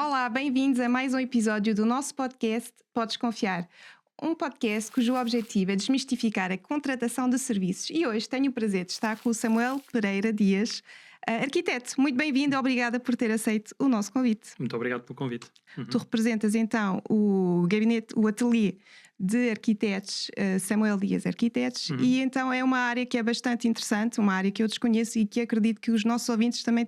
Olá, bem-vindos a mais um episódio do nosso podcast Podes Confiar. Um podcast cujo objetivo é desmistificar a contratação de serviços. E hoje tenho o prazer de estar com o Samuel Pereira Dias, arquiteto. Muito bem-vindo e obrigada por ter aceito o nosso convite. Muito obrigado pelo convite. Tu representas então o gabinete, o ateliê de arquitetos Samuel Dias Arquitetos e então é uma área que é bastante interessante, uma área que eu desconheço e que acredito que os nossos ouvintes também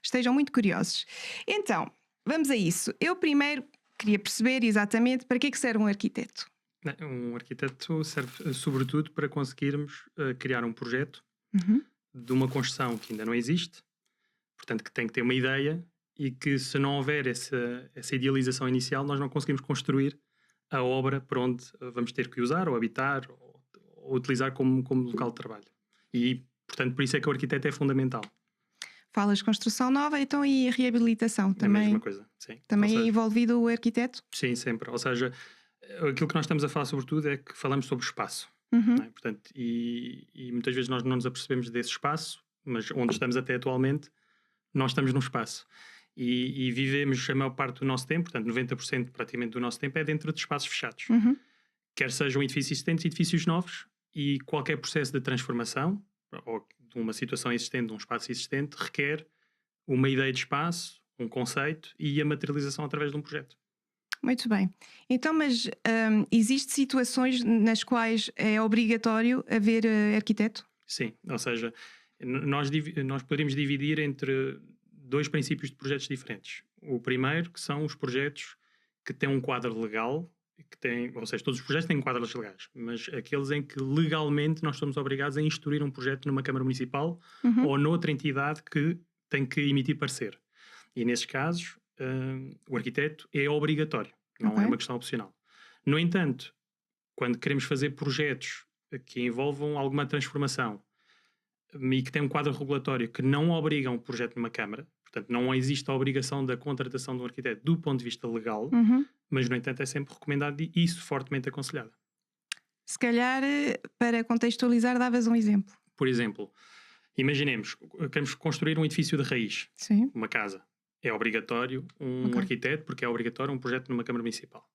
estejam muito curiosos. Então, vamos a isso. Eu primeiro queria perceber exatamente para que é que serve um arquiteto. Um arquiteto serve sobretudo para conseguirmos criar um projeto de uma construção que ainda não existe, portanto que tem que ter uma ideia e que se não houver essa idealização inicial nós não conseguimos construir a obra para onde vamos ter que usar ou habitar ou utilizar como local de trabalho. E portanto por isso é que o arquiteto é fundamental. Falas de construção nova, então e reabilitação também? É a mesma coisa, sim. Também Ou seja, é envolvido o arquiteto? Sim, sempre. Ou seja, aquilo que nós estamos a falar sobretudo é que falamos sobre espaço. Não é? Portanto, e muitas vezes nós não nos apercebemos desse espaço, mas onde estamos até atualmente, nós estamos num espaço. E vivemos a maior parte do nosso tempo, portanto 90% praticamente do nosso tempo é dentro de espaços fechados. Quer sejam edifícios existentes, edifícios novos, e qualquer processo de transformação, ou de uma situação existente, de um espaço existente, requer uma ideia de espaço, um conceito e a materialização através de um projeto. Muito bem. Então, mas existem situações nas quais é obrigatório haver arquiteto? Sim, ou seja, nós poderíamos dividir entre dois princípios de projetos diferentes. O primeiro, que são os projetos que têm um quadro legal, ou seja, todos os projetos têm quadros legais, mas aqueles em que legalmente nós somos obrigados a instruir um projeto numa Câmara Municipal ou noutra entidade que tem que emitir parecer. E nesses casos, o arquiteto é obrigatório, não é uma questão opcional. No entanto, quando queremos fazer projetos que envolvam alguma transformação e que têm um quadro regulatório que não obrigam o projeto numa Câmara, portanto não existe a obrigação da contratação de um arquiteto do ponto de vista legal, mas no entanto é sempre recomendado e isso fortemente aconselhado. Se calhar, para contextualizar, davas um exemplo. Por exemplo, imaginemos, queremos construir um edifício de raiz, Sim. uma casa. É obrigatório um arquiteto, porque é obrigatório um projeto numa Câmara Municipal.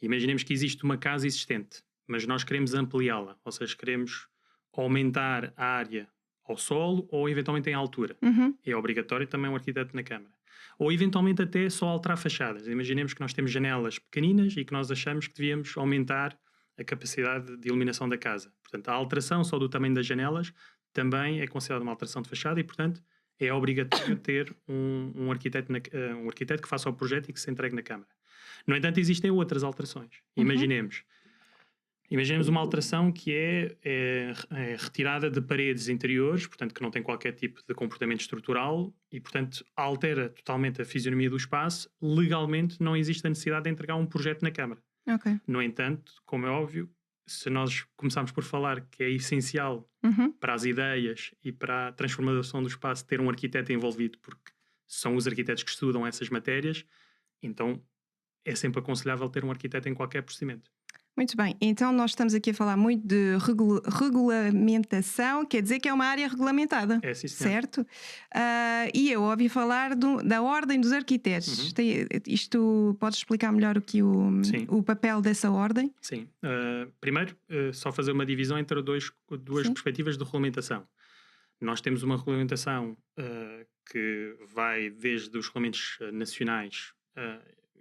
Imaginemos que existe uma casa existente, mas nós queremos ampliá-la, ou seja, queremos aumentar a área ao solo ou eventualmente em altura. É obrigatório também um arquiteto na Câmara. Ou eventualmente até só alterar fachadas. Imaginemos que nós temos janelas pequeninas e que nós achamos que devíamos aumentar a capacidade de iluminação da casa. Portanto, a alteração só do tamanho das janelas também é considerada uma alteração de fachada e, portanto, é obrigatório ter um arquiteto que faça o projeto e que se entregue na Câmara. No entanto, existem outras alterações. Imaginemos uma alteração que é retirada de paredes interiores, portanto que não tem qualquer tipo de comportamento estrutural e, portanto, altera totalmente a fisionomia do espaço. Legalmente não existe a necessidade de entregar um projeto na Câmara. No entanto, como é óbvio, se nós começarmos por falar que é essencial para as ideias e para a transformação do espaço ter um arquiteto envolvido, porque são os arquitetos que estudam essas matérias, então é sempre aconselhável ter um arquiteto em qualquer procedimento. Muito bem, então nós estamos aqui a falar muito de regulamentação, quer dizer que é uma área regulamentada, é, sim, certo? E eu ouvi falar da Ordem dos Arquitetos. Isto podes explicar melhor o papel dessa ordem? Sim. Primeiro, só fazer uma divisão entre duas perspectivas de regulamentação. Nós temos uma regulamentação que vai desde os regulamentos nacionais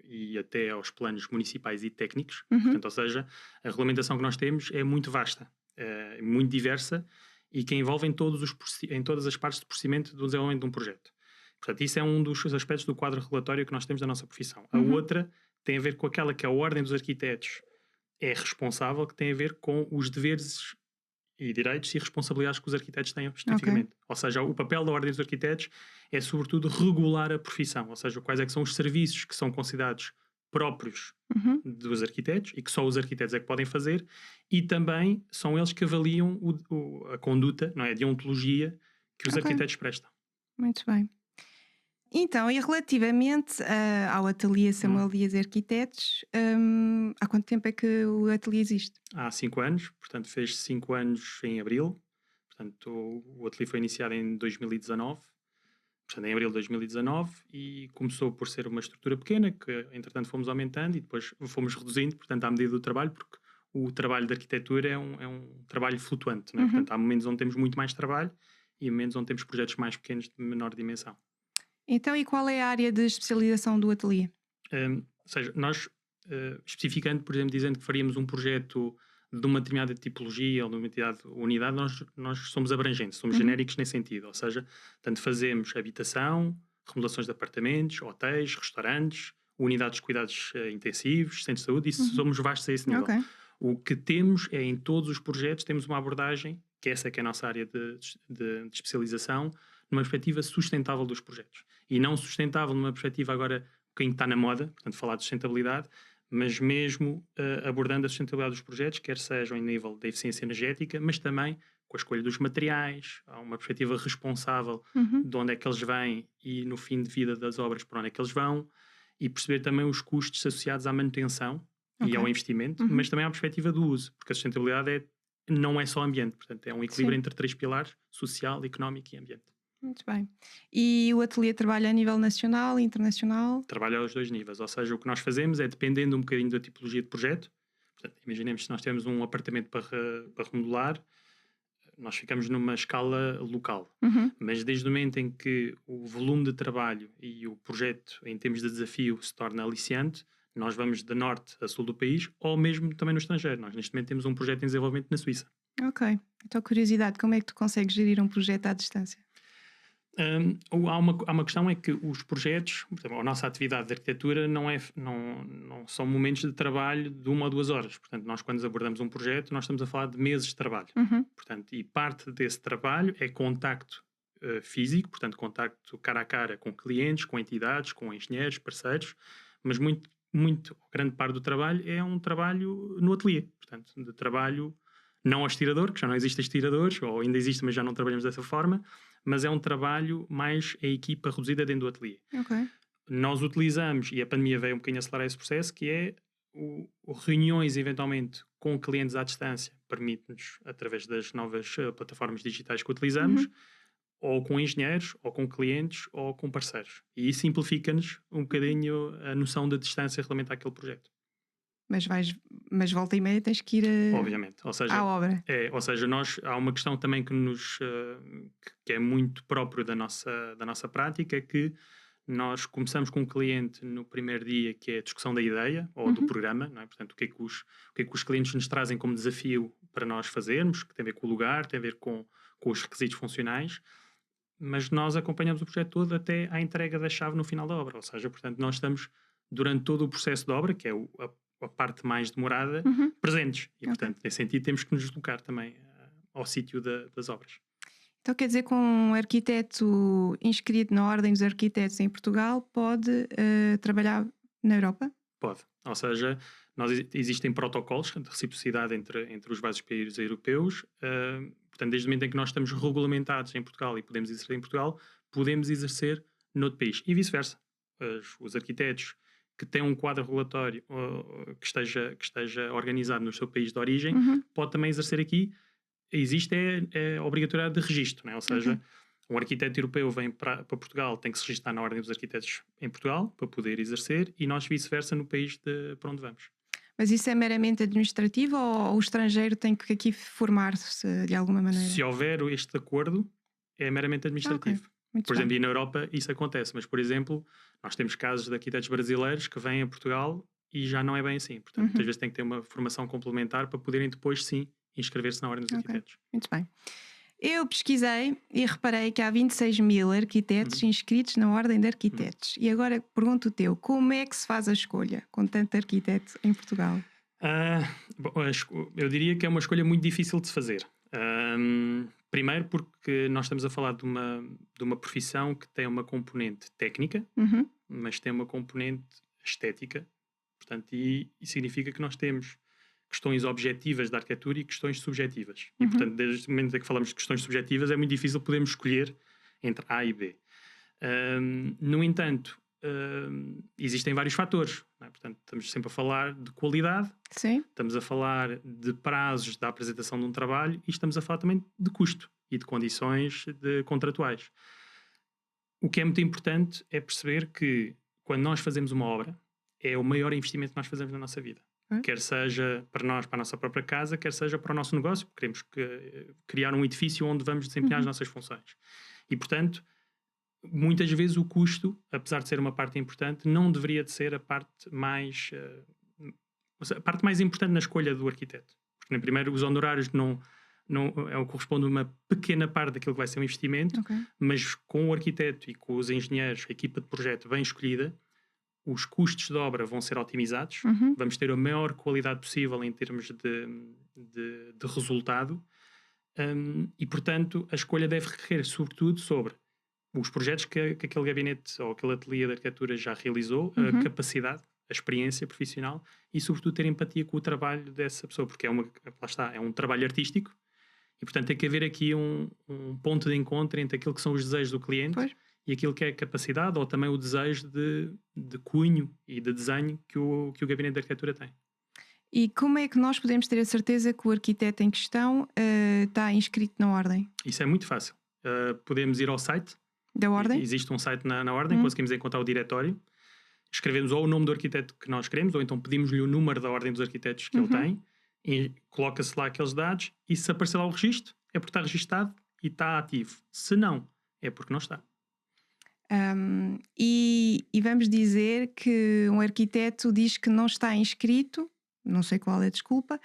e até aos planos municipais e técnicos. Portanto, ou seja, a regulamentação que nós temos é muito vasta, muito diversa e que envolve em todas as partes de procedimento do desenvolvimento de um projeto. Portanto, isso é um dos aspectos do quadro regulatório que nós temos da nossa profissão. A outra tem a ver com aquela que a Ordem dos Arquitetos é responsável, que tem a ver com os deveres e direitos e responsabilidades que os arquitetos têm especificamente. Ou seja, o papel da Ordem dos Arquitetos é sobretudo regular a profissão, ou seja, quais é que são os serviços que são considerados próprios dos arquitetos e que só os arquitetos é que podem fazer, e também são eles que avaliam a conduta, não é, a deontologia que os arquitetos prestam. Muito bem. Então, e relativamente ao ateliê Samuel Dias Arquitetos, há quanto tempo é que o ateliê existe? Há 5 anos, portanto fez 5 anos em abril, portanto o ateliê foi iniciado em 2019, portanto, em abril de 2019, e começou por ser uma estrutura pequena, que entretanto fomos aumentando e depois fomos reduzindo, portanto, à medida do trabalho, porque o trabalho de arquitetura é um trabalho flutuante, não é? Portanto, há momentos onde temos muito mais trabalho e momentos onde temos projetos mais pequenos de menor dimensão. Então, e qual é a área de especialização do ateliê? Ou seja, nós, especificando, por exemplo, dizendo que faríamos um projeto de uma determinada tipologia ou de uma determinada unidade, nós somos abrangentes, somos genéricos nesse sentido. Ou seja, tanto fazemos habitação, remodelações de apartamentos, hotéis, restaurantes, unidades de cuidados intensivos, centros de saúde, isso somos vastos a esse nível. Ok. O que temos é, em todos os projetos, temos uma abordagem, que essa é que é a nossa área de especialização, numa perspectiva sustentável dos projetos. E não sustentável numa perspectiva agora quem está na moda, portanto, falar de sustentabilidade, mas mesmo abordando a sustentabilidade dos projetos, quer sejam em nível da eficiência energética, mas também com a escolha dos materiais, há uma perspectiva responsável de onde é que eles vêm e no fim de vida das obras para onde é que eles vão, e perceber também os custos associados à manutenção e ao investimento, mas também à perspectiva do uso, porque a sustentabilidade não é só ambiente, portanto é um equilíbrio entre 3 pilares, social, económico e ambiente. Muito bem. E o ateliê trabalha a nível nacional, internacional? Trabalha aos 2 níveis, ou seja, o que nós fazemos é, dependendo um bocadinho da tipologia de projeto, portanto, imaginemos se nós temos um apartamento para remodelar, nós ficamos numa escala local, mas desde o momento em que o volume de trabalho e o projeto em termos de desafio se torna aliciante, nós vamos de norte a sul do país ou mesmo também no estrangeiro. Nós neste momento temos um projeto em desenvolvimento na Suíça. Ok. Então, curiosidade, como é que tu consegues gerir um projeto à distância? Há uma questão, é que os projetos, por exemplo, a nossa atividade de arquitetura não são momentos de trabalho de 1 ou 2 horas. Portanto, nós quando abordamos um projeto, nós estamos a falar de meses de trabalho. Portanto, e parte desse trabalho é contacto físico, portanto, contacto cara a cara com clientes, com entidades, com engenheiros, parceiros, mas grande parte do trabalho é um trabalho no ateliê. Portanto, de trabalho não ao estirador, que já não existem estiradores, ou ainda existe, mas já não trabalhamos dessa forma, mas é um trabalho mais a equipa reduzida dentro do ateliê. Ok. Nós utilizamos, e a pandemia veio um bocadinho acelerar esse processo, que é reuniões eventualmente com clientes à distância, permite-nos, através das novas plataformas digitais que utilizamos, ou com engenheiros, ou com clientes, ou com parceiros. E isso simplifica-nos um bocadinho a noção da distância relativamente àquele projeto. Mas volta e meia tens que ir Obviamente, ou seja, à obra. ou seja, há uma questão também que é muito próprio da nossa prática, é que nós começamos com um cliente no primeiro dia, que é a discussão da ideia ou do programa, não é? Portanto, o que é que os clientes nos trazem como desafio para nós fazermos, que tem a ver com o lugar, tem a ver com os requisitos funcionais, mas nós acompanhamos o projeto todo até à entrega da chave no final da obra, ou seja, portanto, nós estamos durante todo o processo da obra, que é a parte mais demorada, presentes. E, portanto, nesse sentido, temos que nos deslocar também ao sítio das obras. Então quer dizer que um arquiteto inscrito na Ordem dos Arquitetos em Portugal pode trabalhar na Europa? Pode. Ou seja, existem protocolos de reciprocidade entre os vários países europeus. Portanto, desde o momento em que nós estamos regulamentados em Portugal e podemos exercer em Portugal, podemos exercer noutro país. E vice-versa. Os arquitetos que têm um quadro regulatório que esteja organizado no seu país de origem, pode também exercer aqui. Existe a obrigatoriedade de registro, né? Ou seja, um arquiteto europeu vem para Portugal, tem que se registrar na Ordem dos Arquitetos em Portugal para poder exercer, e nós vice-versa no país para onde vamos. Mas isso é meramente administrativo ou o estrangeiro tem que aqui formar-se de alguma maneira? Se houver este acordo, é meramente administrativo. Muito por bem. exemplo, e na Europa isso acontece, mas, por exemplo, nós temos casos de arquitetos brasileiros que vêm a Portugal e já não é bem assim. Portanto, muitas vezes tem que ter uma formação complementar para poderem depois, sim, inscrever-se na Ordem dos Arquitetos. Muito bem. Eu pesquisei e reparei que há 26 mil arquitetos inscritos na Ordem de Arquitetos. E agora pergunto o teu, como é que se faz a escolha com tanto arquiteto em Portugal? Bom, eu diria que é uma escolha muito difícil de se fazer. Primeiro porque nós estamos a falar de uma profissão que tem uma componente técnica, mas tem uma componente estética. Portanto, e significa que nós temos questões objetivas da arquitetura e questões subjetivas. E, portanto, desde o momento em que falamos de questões subjetivas, é muito difícil podermos escolher entre A e B. No entanto, existem vários fatores, não é? Portanto, estamos sempre a falar de qualidade, estamos a falar de prazos da apresentação de um trabalho e estamos a falar também de custo e de condições contratuais. O que é muito importante é perceber que quando nós fazemos uma obra, é o maior investimento que nós fazemos na nossa vida. Quer seja para nós, para a nossa própria casa, quer seja para o nosso negócio, porque queremos criar um edifício onde vamos desempenhar as nossas funções. E, portanto, muitas vezes o custo, apesar de ser uma parte importante, não deveria de ser a parte mais importante na escolha do arquiteto. Porque, primeiro, os honorários não corresponde a uma pequena parte daquilo que vai ser um investimento, mas com o arquiteto e com os engenheiros, a equipa de projeto bem escolhida, os custos de obra vão ser otimizados, vamos ter a maior qualidade possível em termos de resultado, e, portanto, a escolha deve requerer, sobretudo, sobre os projetos que aquele gabinete ou aquele ateliê de arquitetura já realizou, a capacidade, a experiência profissional e, sobretudo, ter empatia com o trabalho dessa pessoa, porque é um trabalho artístico e, portanto, tem que haver aqui um ponto de encontro entre aquilo que são os desejos do cliente e aquilo que é a capacidade ou também o desejo de cunho e de desenho que o gabinete de arquitetura tem. E como é que nós podemos ter a certeza que o arquiteto em questão está inscrito na ordem? Isso é muito fácil. Podemos ir ao site da ordem. Existe um site na ordem, conseguimos encontrar o diretório, escrevemos ou o nome do arquiteto que nós queremos, ou então pedimos-lhe o número da ordem dos arquitetos que ele tem, e coloca-se lá aqueles dados, e se aparecer lá o registro, é porque está registado e está ativo. Se não, é porque não está. E vamos dizer que um arquiteto diz que não está inscrito, não sei qual é a desculpa,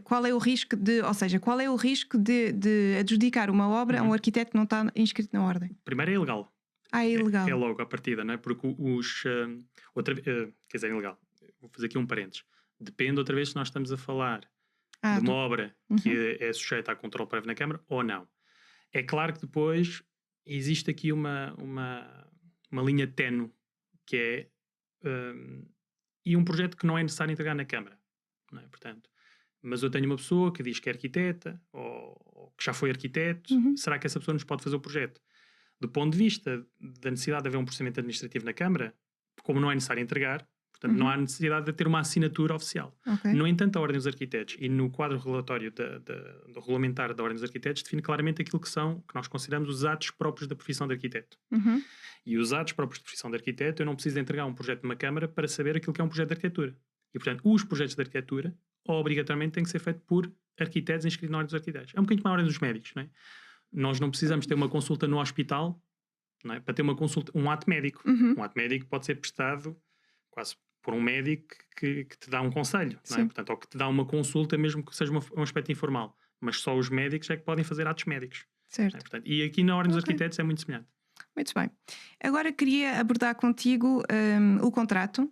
qual é o risco de adjudicar uma obra a um arquiteto que não está inscrito na ordem? Primeiro é ilegal. É ilegal. É logo à partida, não é? Porque quer dizer, ilegal. Vou fazer aqui um parênteses. Depende, outra vez, se nós estamos a falar de uma obra que é sujeita a controle prévio na Câmara ou não. É claro que depois existe aqui uma linha ténue que é e um projeto que não é necessário entregar na Câmara, não é? Portanto, mas eu tenho uma pessoa que diz que é arquiteta ou que já foi arquiteto, será que essa pessoa nos pode fazer o projeto? Do ponto de vista da necessidade de haver um procedimento administrativo na Câmara, como não é necessário entregar, portanto não há necessidade de ter uma assinatura oficial. No entanto, a Ordem dos Arquitetos e no quadro relatório do regulamentar da Ordem dos Arquitetos define claramente aquilo que nós consideramos os atos próprios da profissão de arquiteto. E os atos próprios da profissão de arquiteto, eu não preciso de entregar um projeto numa Câmara para saber aquilo que é um projeto de arquitetura. E, portanto, os projetos de arquitetura obrigatoriamente têm que ser feitos por arquitetos inscritos na Ordem dos Arquitetos. É um bocadinho como a Ordem dos Médicos, não é? Nós não precisamos ter uma consulta no hospital, não é? Para ter uma consulta, um ato médico. Um ato médico pode ser prestado quase por um médico que te dá um conselho, não é? Portanto, ou que te dá uma consulta, mesmo que seja um aspecto informal. Mas só os médicos é que podem fazer atos médicos. Certo. É? Portanto, e aqui na Ordem dos Arquitetos é muito semelhante. Muito bem. Agora queria abordar contigo o contrato,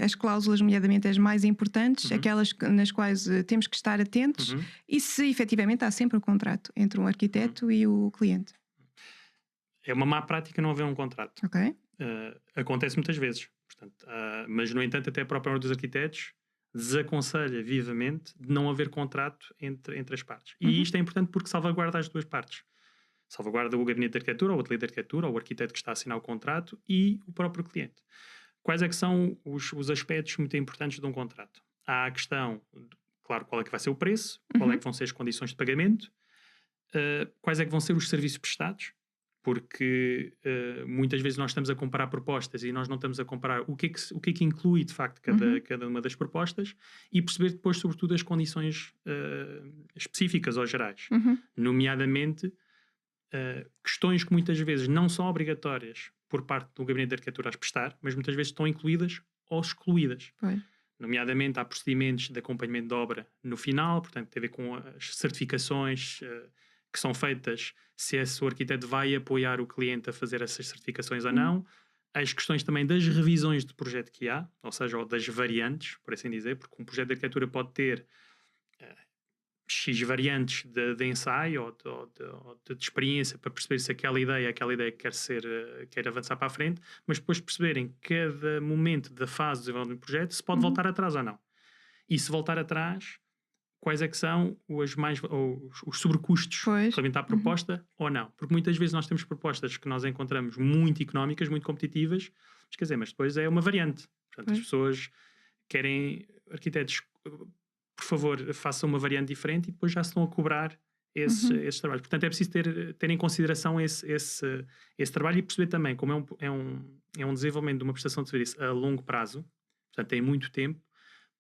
as cláusulas, nomeadamente as mais importantes, aquelas nas quais temos que estar atentos, e se efetivamente há sempre um contrato entre um arquiteto e o cliente. É uma má prática não haver um contrato. Acontece muitas vezes. Portanto, mas, no entanto, até a própria Ordem dos Arquitetos desaconselha vivamente de não haver contrato entre as partes. E isto é importante porque salvaguarda as duas partes. Salvaguarda o gabinete de arquitetura, ou o ateliê de arquitetura, ou o arquiteto que está a assinar o contrato e o próprio cliente. Quais é que são os aspectos muito importantes de um contrato? Há a questão, claro, qual é que vai ser o preço, qual é que vão ser as condições de pagamento, quais é que vão ser os serviços prestados, porque muitas vezes nós estamos a comparar propostas e nós não estamos a comparar o que é que inclui, de facto, cada uma das propostas e perceber depois, sobretudo, as condições específicas ou gerais. Nomeadamente, questões que muitas vezes não são obrigatórias por parte do Gabinete de Arquitetura a prestar, mas muitas vezes estão incluídas ou excluídas. Nomeadamente, há procedimentos de acompanhamento de obra no final, portanto, tem a ver com as certificações que são feitas, se esse arquiteto vai apoiar o cliente a fazer essas certificações ou não. As questões também das revisões de projeto que há, ou seja, ou das variantes, por assim dizer, porque um projeto de arquitetura pode ter X variantes de ensaio ou de experiência para perceber se aquela ideia quer avançar para a frente, mas depois perceber em cada momento da fase de desenvolvimento do projeto se pode voltar atrás ou não. E se voltar atrás, quais é que são os sobrecustos relativamente à proposta ou não. Porque muitas vezes nós temos propostas que nós encontramos muito económicas, muito competitivas, mas depois é uma variante. Portanto, as pessoas querem arquitetos, por favor, façam uma variante diferente e depois já se estão a cobrar esses trabalhos. Portanto, é preciso ter em consideração esse trabalho e perceber também como é um desenvolvimento de uma prestação de serviço a longo prazo, portanto, tem muito tempo,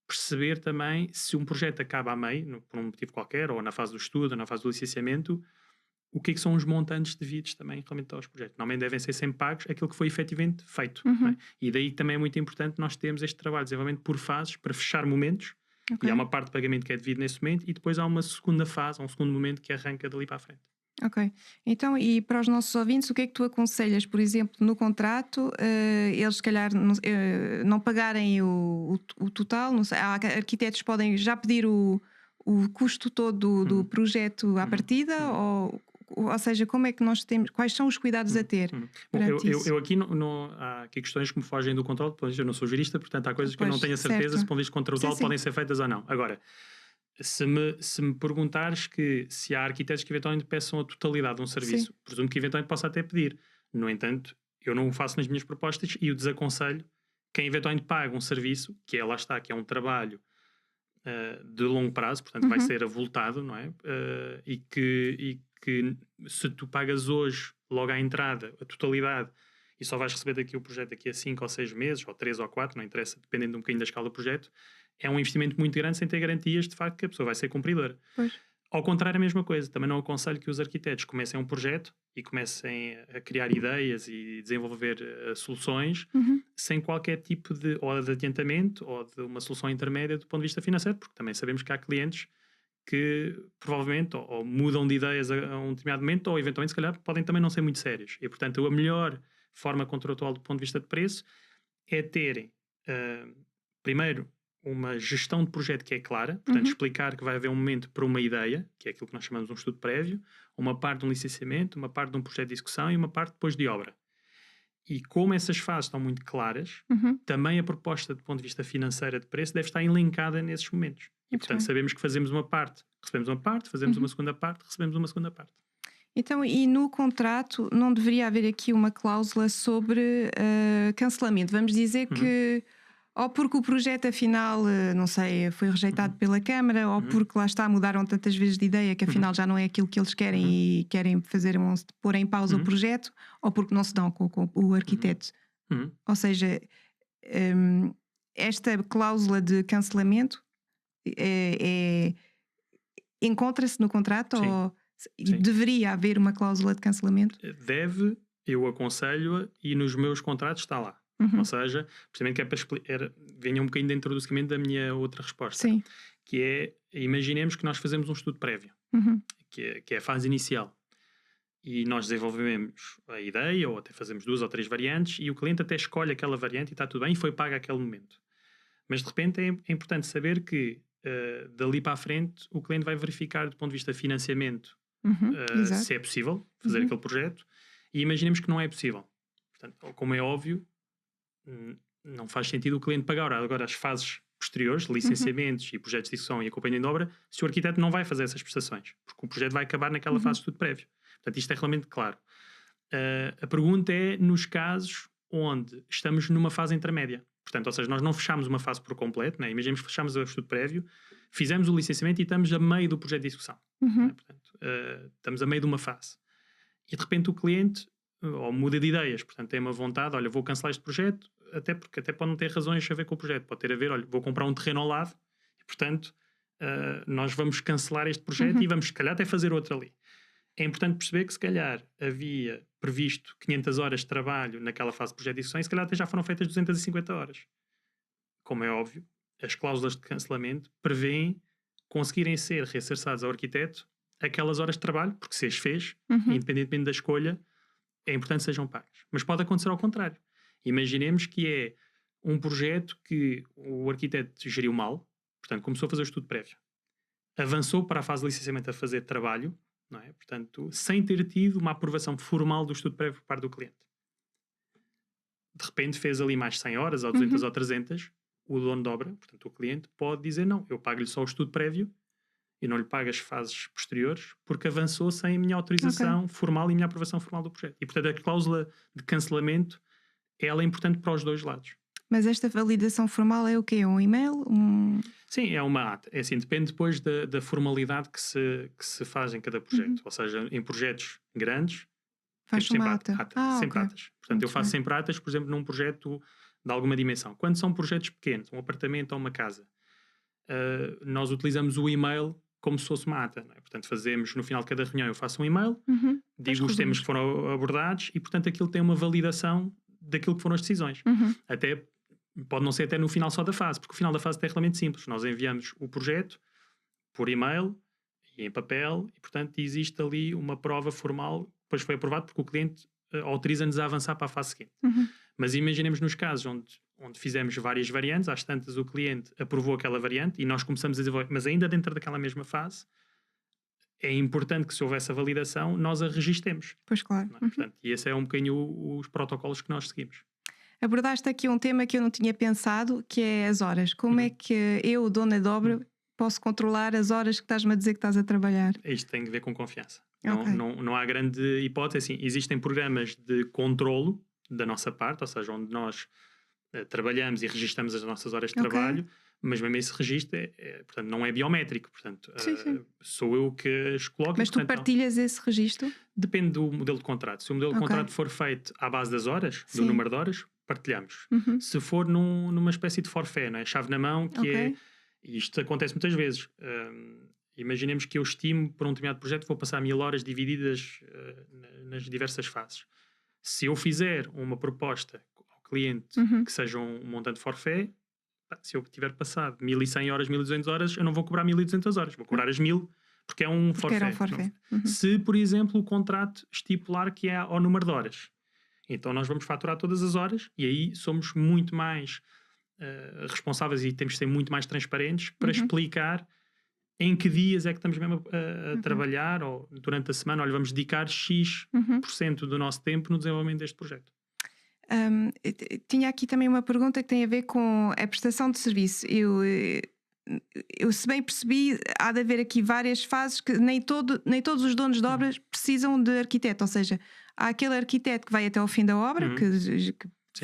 perceber também se um projeto acaba a meio, por um motivo qualquer, ou na fase do estudo, ou na fase do licenciamento, o que é que são os montantes devidos também relativamente aos projetos. Normalmente devem ser sempre pagos aquilo que foi efetivamente feito. Não é? E daí também é muito importante nós termos este trabalho de desenvolvimento por fases para fechar momentos. E há uma parte de pagamento que é devido nesse momento e depois há uma segunda fase, um segundo momento que arranca dali para a frente. Ok. Então, e para os nossos ouvintes, o que é que tu aconselhas, por exemplo, no contrato, eles se calhar não pagarem o total? Não sei, há arquitetos que podem já pedir o custo todo do projeto à partida? Ou seja, como é que nós temos, quais são os cuidados a ter? Bom, eu aqui há aqui questões que me fogem do controle, eu não sou jurista, portanto há coisas que eu não tenho a certeza se, do ponto de vista contratual, podem ser feitas ou não. Agora, se me perguntares que se há arquitetos que eventualmente peçam a totalidade de um serviço, presumo que eventualmente possa até pedir. No entanto, eu não o faço nas minhas propostas e o desaconselho quem eventualmente paga um serviço, que é, lá está, que é um trabalho de longo prazo, portanto vai ser avultado, não é? E que se tu pagas hoje, logo à entrada, a totalidade, e só vais receber daqui o projeto daqui a 5 ou 6 meses, ou 3 ou 4, não interessa, dependendo um bocadinho da escala do projeto, é um investimento muito grande sem ter garantias de facto que a pessoa vai ser cumpridora. Pois. Ao contrário, a mesma coisa. Também não aconselho que os arquitetos comecem um projeto e comecem a criar ideias e desenvolver soluções sem qualquer tipo de adiantamento ou de uma solução intermédia do ponto de vista financeiro, porque também sabemos que há clientes que provavelmente ou mudam de ideias a um determinado momento ou eventualmente se calhar podem também não ser muito sérios. E portanto a melhor forma contratual do ponto de vista de preço é terem primeiro uma gestão de projeto que é clara, portanto explicar que vai haver um momento para uma ideia, que é aquilo que nós chamamos de um estudo prévio, uma parte de um licenciamento, uma parte de um projeto de execução e uma parte depois de obra. E como essas fases estão muito claras, também a proposta do ponto de vista financeiro de preço deve estar elencada nesses momentos. E portanto sabemos que fazemos uma parte, recebemos uma parte, fazemos uma segunda parte, recebemos uma segunda parte. Então, e no contrato não deveria haver aqui uma cláusula sobre cancelamento? Vamos dizer que ou porque o projeto afinal, não sei, foi rejeitado pela Câmara, ou porque lá está, mudaram tantas vezes de ideia que afinal já não é aquilo que eles querem e querem pôr em pausa o projeto, ou porque não se dão com o arquiteto. Ou seja, esta cláusula de cancelamento encontra-se no contrato? Sim. Ou deveria haver uma cláusula de cancelamento? Deve, eu aconselho-a e nos meus contratos está lá. Ou seja, precisamente que é para explicar, venha um bocadinho dentro do seguimento da minha outra resposta. Sim. Que é, imaginemos que nós fazemos um estudo prévio, que é a fase inicial. E nós desenvolvemos a ideia, ou até fazemos 2 ou 3 variantes, e o cliente até escolhe aquela variante e está tudo bem, e foi pago aquele momento. Mas de repente é importante saber que dali para a frente o cliente vai verificar do ponto de vista de financiamento se é possível fazer aquele projeto, e imaginemos que não é possível. Portanto, como é óbvio, não faz sentido o cliente pagar agora as fases posteriores, licenciamentos e projetos de execução e acompanhamento de obra, se o arquiteto não vai fazer essas prestações, porque o projeto vai acabar naquela fase de estudo prévio. Portanto, isto é realmente claro. A pergunta é nos casos onde estamos numa fase intermédia. Portanto, ou seja, nós não fechamos uma fase por completo, né? Imaginemos que fechamos o estudo prévio, fizemos o licenciamento e estamos a meio do projeto de execução. Né? Portanto, estamos a meio de uma fase. E de repente o cliente ou muda de ideias, portanto tem uma vontade, olha, vou cancelar este projeto, até porque até pode não ter razões a ver com o projeto, pode ter a ver, olha, vou comprar um terreno ao lado e portanto nós vamos cancelar este projeto e vamos se calhar até fazer outro ali. É importante perceber que se calhar havia previsto 500 horas de trabalho naquela fase de projeto de execução e se calhar até já foram feitas 250 horas. Como é óbvio, as cláusulas de cancelamento prevêem conseguirem ser reacerçadas ao arquiteto aquelas horas de trabalho, porque se as fez, independentemente da escolha, é importante que sejam pagas. Mas pode acontecer ao contrário. Imaginemos que é um projeto que o arquiteto geriu mal, portanto começou a fazer o estudo prévio, avançou para a fase de licenciamento a fazer trabalho, não é? Portanto, sem ter tido uma aprovação formal do estudo prévio por parte do cliente. De repente fez ali mais 100 horas, ou 200 ou 300, o dono de obra, portanto o cliente, pode dizer não, eu pago-lhe só o estudo prévio e não lhe pago as fases posteriores porque avançou sem a minha autorização formal e a minha aprovação formal do projeto. E portanto a cláusula de cancelamento ela é importante para os dois lados. Mas esta validação formal é o quê? Um e-mail? Sim, é uma ata. É assim, depende depois da formalidade que se faz em cada projeto. Ou seja, em projetos grandes, Faz temos sempre uma ata. sempre Ok. atas. Portanto, Muito eu faço bem. sempre atas, por exemplo, num projeto de alguma dimensão. Quando são projetos pequenos, um apartamento ou uma casa, nós utilizamos o e-mail como se fosse uma ata. Não é? Portanto, fazemos, no final de cada reunião, eu faço um e-mail, Depois digo os temas resumos. que foram abordados e, portanto, aquilo tem uma validação daquilo que foram as decisões. Até pode não ser até no final só da fase, porque o final da fase é relativamente simples. Nós enviamos o projeto por e-mail e em papel e, portanto, existe ali uma prova formal que depois foi aprovado porque o cliente autoriza-nos a avançar para a fase seguinte. Mas imaginemos nos casos onde fizemos várias variantes, às tantas o cliente aprovou aquela variante e nós começamos a desenvolver, mas ainda dentro daquela mesma fase, é importante que, se houver essa validação, nós a registremos. Pois claro. Não é? Portanto, e esse é um bocadinho os protocolos que nós seguimos. Abordaste aqui um tema que eu não tinha pensado, que é as horas. Como é que eu, dona de obra, posso controlar as horas que estás-me a dizer que estás a trabalhar? Isto tem a ver com confiança. Ok. Não há grande hipótese. Assim, existem programas de controlo da nossa parte, ou seja, onde nós trabalhamos e registramos as nossas horas de Ok. trabalho, mas mesmo esse registro portanto, não é biométrico. Portanto, Sim. sou eu que as coloco. Mas e, tu portanto, partilhas esse registro? depende do modelo de contrato. Se o modelo de Ok. contrato for feito à base das horas, do Sim. número de horas, partilhamos. Se for numa espécie de forfé, não é? Chave na mão, que é... E isto acontece muitas vezes. Imaginemos que eu estimo, por um determinado projeto, vou passar 1000 horas divididas nas diversas fases. Se eu fizer uma proposta ao cliente que seja um montante forfé, se eu tiver passado 1100 horas, 1200 horas, eu não vou cobrar 1200 horas, vou cobrar as 1000, porque é um Porque era um forfé. forfé. Se, por exemplo, o contrato estipular que é ao número de horas, então nós vamos faturar todas as horas e aí somos muito mais responsáveis e temos de ser muito mais transparentes para explicar em que dias é que estamos mesmo a trabalhar, ou durante a semana, olha, vamos dedicar X% do nosso tempo no desenvolvimento deste projeto. Tinha aqui também uma pergunta que tem a ver com a prestação de serviço. Eu, se bem percebi, há de haver aqui várias fases que nem todos os donos de obras precisam de arquiteto, ou seja, há aquele arquiteto que vai até ao fim da obra, que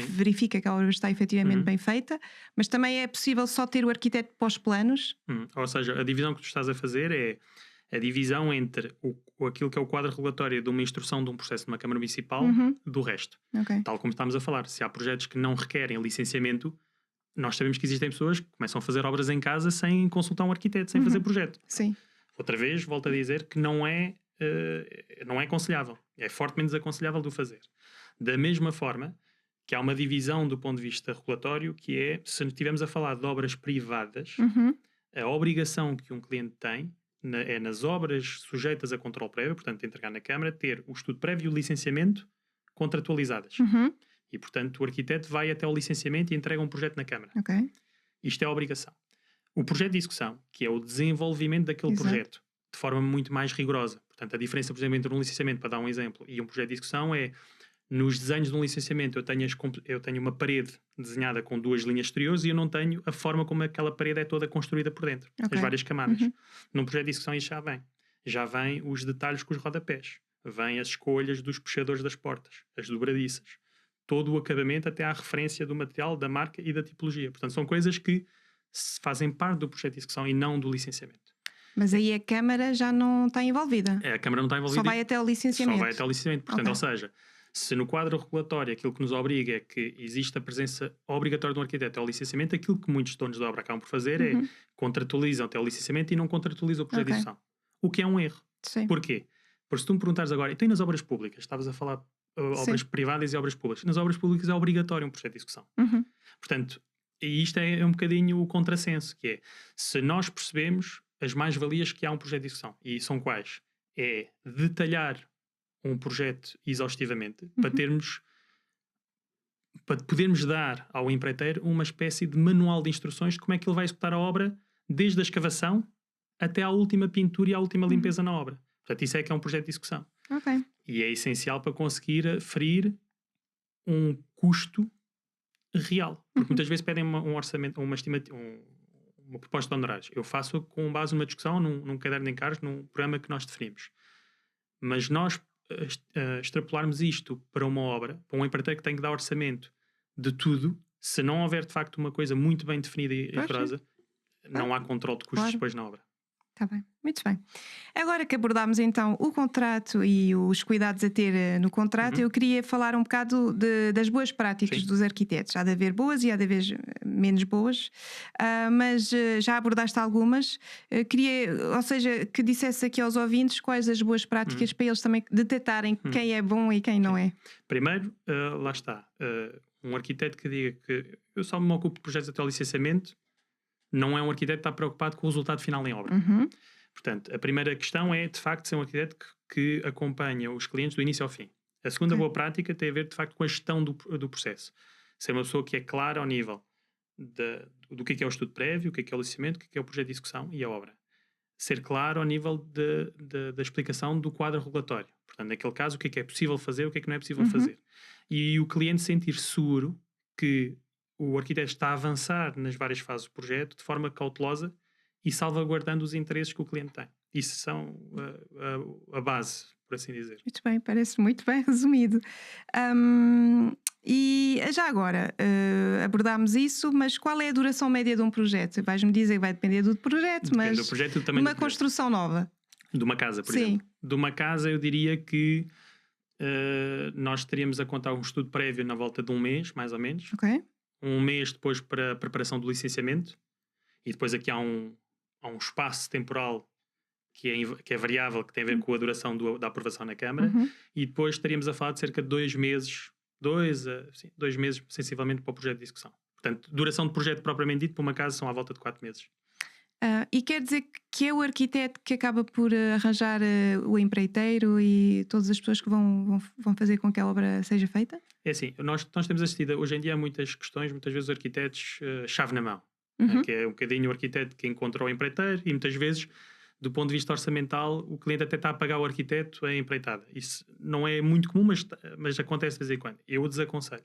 verifica que a obra está efetivamente bem feita, mas também é possível só ter o arquiteto para os planos. Ou seja, a divisão que tu estás a fazer é a divisão entre aquilo que é o quadro regulatório de uma instrução de um processo de uma Câmara Municipal do resto. Tal como estamos a falar, se há projetos que não requerem licenciamento, nós sabemos que existem pessoas que começam a fazer obras em casa sem consultar um arquiteto, sem fazer projeto. Sim. Outra vez, volto a dizer que não é aconselhável. É fortemente desaconselhável de o fazer. Da mesma forma que há uma divisão do ponto de vista regulatório, que é, se estivermos a falar de obras privadas, a obrigação que um cliente tem é nas obras sujeitas a controle prévio, portanto, entregar na Câmara, ter o estudo prévio e o licenciamento contratualizadas. E, portanto, o arquiteto vai até o licenciamento e entrega um projeto na Câmara. Isto é a obrigação. O projeto de execução, que é o desenvolvimento daquele projeto, de forma muito mais rigorosa. Portanto, a diferença, por exemplo, entre um licenciamento, para dar um exemplo, e um projeto de execução é, nos desenhos de um licenciamento, eu tenho uma parede desenhada com 2 linhas exteriores e eu não tenho a forma como aquela parede é toda construída por dentro. As várias camadas. Num projeto de execução isso já vem. Já vem os detalhes com os rodapés. Vêm as escolhas dos puxadores das portas, as dobradiças. Todo o acabamento até à referência do material, da marca e da tipologia. Portanto, são coisas que fazem parte do projeto de execução e não do licenciamento. Mas aí a Câmara já não está envolvida? A Câmara não está envolvida. Só vai até o licenciamento? Só vai até o licenciamento. Portanto, ou seja, se no quadro regulatório aquilo que nos obriga é que existe a presença obrigatória de um arquiteto ao licenciamento, aquilo que muitos donos de obra acabam por fazer é contratualizam até o licenciamento e não contratualizam o projeto de execução. O que é um erro. Sim. Porquê? Porque se tu me perguntares agora, então e nas obras públicas? Estavas a falar obras privadas e obras públicas. Nas obras públicas é obrigatório um projeto de execução. Portanto, e isto é um bocadinho o contrassenso, que é, se nós percebemos as mais-valias que há um projeto de execução, e são quais? É detalhar um projeto exaustivamente para podermos dar ao empreiteiro uma espécie de manual de instruções de como é que ele vai executar a obra, desde a escavação até à última pintura e à última limpeza na obra. Portanto, isso é que é um projeto de execução. E é essencial para conseguir aferir um custo real. Porque muitas vezes pedem um orçamento, uma estimativa, uma proposta de honorários. Eu faço com base numa discussão, num caderno de encargos, num programa que nós definimos. Mas nós extrapolarmos isto para uma obra, para um empreiteiro que tem que dar orçamento de tudo, Se não houver, de facto, uma coisa muito bem definida e Pois, rigorosa, não há controle de custos claro. depois na obra. Está bem, muito bem. Agora que abordámos então o contrato e os cuidados a ter no contrato, eu queria falar um bocado das boas práticas Sim. dos arquitetos. Há de haver boas e há de haver menos boas, mas já abordaste algumas. Queria, ou seja, que dissesse aqui aos ouvintes quais as boas práticas para eles também detectarem quem é bom e quem não é. Primeiro, lá está. Um arquiteto que diga que eu só me ocupo de projetos até ao licenciamento, não é um arquiteto que está preocupado com o resultado final em obra. Portanto, a primeira questão é, de facto, ser um arquiteto que acompanha os clientes do início ao fim. A segunda boa prática tem a ver, de facto, com a gestão do processo. Ser uma pessoa que é clara ao nível do que é o estudo prévio, o que é o licenciamento, o que é o projeto de execução e a obra. Ser claro ao nível da explicação do quadro regulatório. Portanto, naquele caso, o que é possível fazer, o que é que não é possível fazer. E o cliente sentir seguro que o arquiteto está a avançar nas várias fases do projeto de forma cautelosa e salvaguardando os interesses que o cliente tem. Isso são a base, por assim dizer. Muito bem, parece muito bem resumido. E já agora, abordámos isso, mas qual é a duração média de um projeto? Vais-me dizer que vai depender do projeto, Depende mas do projeto e do tamanho uma do projeto. construção nova. De uma casa, por Sim. exemplo. De uma casa, eu diria que nós teríamos a contar um estudo prévio na volta de um mês, mais ou menos. Ok. Um mês depois para a preparação do licenciamento. E depois aqui há um espaço temporal que é variável, que tem a ver com a duração da aprovação na Câmara. E depois estaríamos a falar de cerca de 2 meses, 2 meses sensivelmente para o projeto de execução. Portanto, duração de projeto propriamente dito para uma casa são à volta de 4 meses. E quer dizer que é o arquiteto que acaba por arranjar o empreiteiro e todas as pessoas que vão fazer com que a obra seja feita? É assim, nós temos assistido hoje em dia a muitas questões, muitas vezes os arquitetos chave na mão, que é um bocadinho o arquiteto que encontra o empreiteiro e muitas vezes, do ponto de vista orçamental, o cliente até está a pagar o arquiteto a empreitada. Isso não é muito comum, mas acontece de vez em quando. Eu o desaconselho.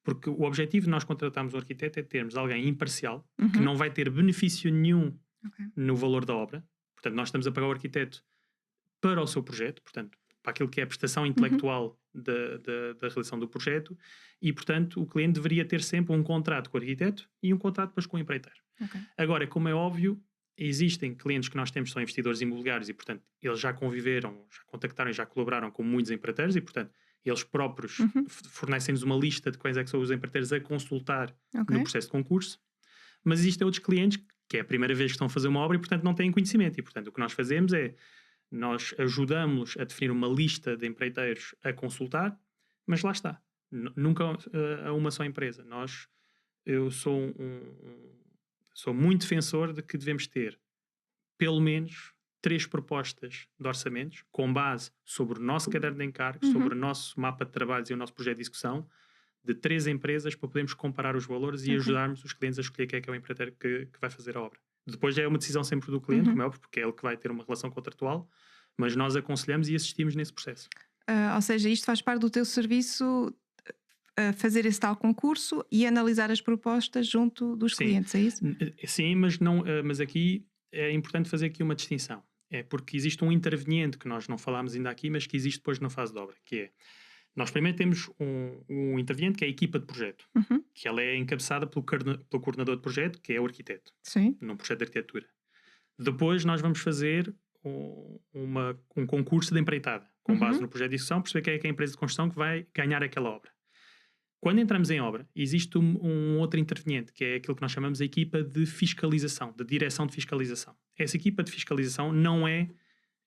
Porque o objetivo de nós contratarmos um arquiteto é termos alguém imparcial, que não vai ter benefício nenhum no valor da obra. Portanto, nós estamos a pagar o arquiteto para o seu projeto, portanto, para aquilo que é a prestação intelectual da realização do projeto e, portanto, o cliente deveria ter sempre um contrato com o arquiteto e um contrato depois com o empreiteiro. Agora, como é óbvio, existem clientes que nós temos que são investidores imobiliários e, portanto, eles já conviveram, já contactaram e já colaboraram com muitos empreiteiros e, portanto, eles próprios fornecem-nos uma lista de quais é que são os empreiteiros a consultar no processo de concurso. Mas existem outros clientes que é a primeira vez que estão a fazer uma obra e, portanto, não têm conhecimento. E, portanto, o que nós fazemos é nós ajudamos a definir uma lista de empreiteiros a consultar, mas lá está. Nunca a uma só empresa. Eu sou sou muito defensor de que devemos ter pelo menos 3 propostas de orçamentos com base sobre o nosso caderno de encargos, sobre o nosso mapa de trabalhos e o nosso projeto de execução de 3 empresas para podermos comparar os valores e ajudarmos os clientes a escolher quem é que é o empreiteiro que vai fazer a obra. Depois é uma decisão sempre do cliente, como é óbvio, porque é ele que vai ter uma relação contratual, mas nós aconselhamos e assistimos nesse processo. Ou seja, isto faz parte do teu serviço, fazer esse tal concurso e analisar as propostas junto dos clientes, é isso? Sim, mas aqui é importante fazer aqui uma distinção. É porque existe um interveniente que nós não falámos ainda aqui, mas que existe depois na fase de obra, que é, nós primeiro temos um interveniente que é a equipa de projeto, que ela é encabeçada pelo coordenador de projeto, que é o arquiteto, num projeto de arquitetura. Depois nós vamos fazer um concurso de empreitada, com base no projeto de execução, perceber quem é que é a empresa de construção que vai ganhar aquela obra. Quando entramos em obra, existe um outro interveniente, que é aquilo que nós chamamos a equipa de fiscalização, de direção de fiscalização. Essa equipa de fiscalização não é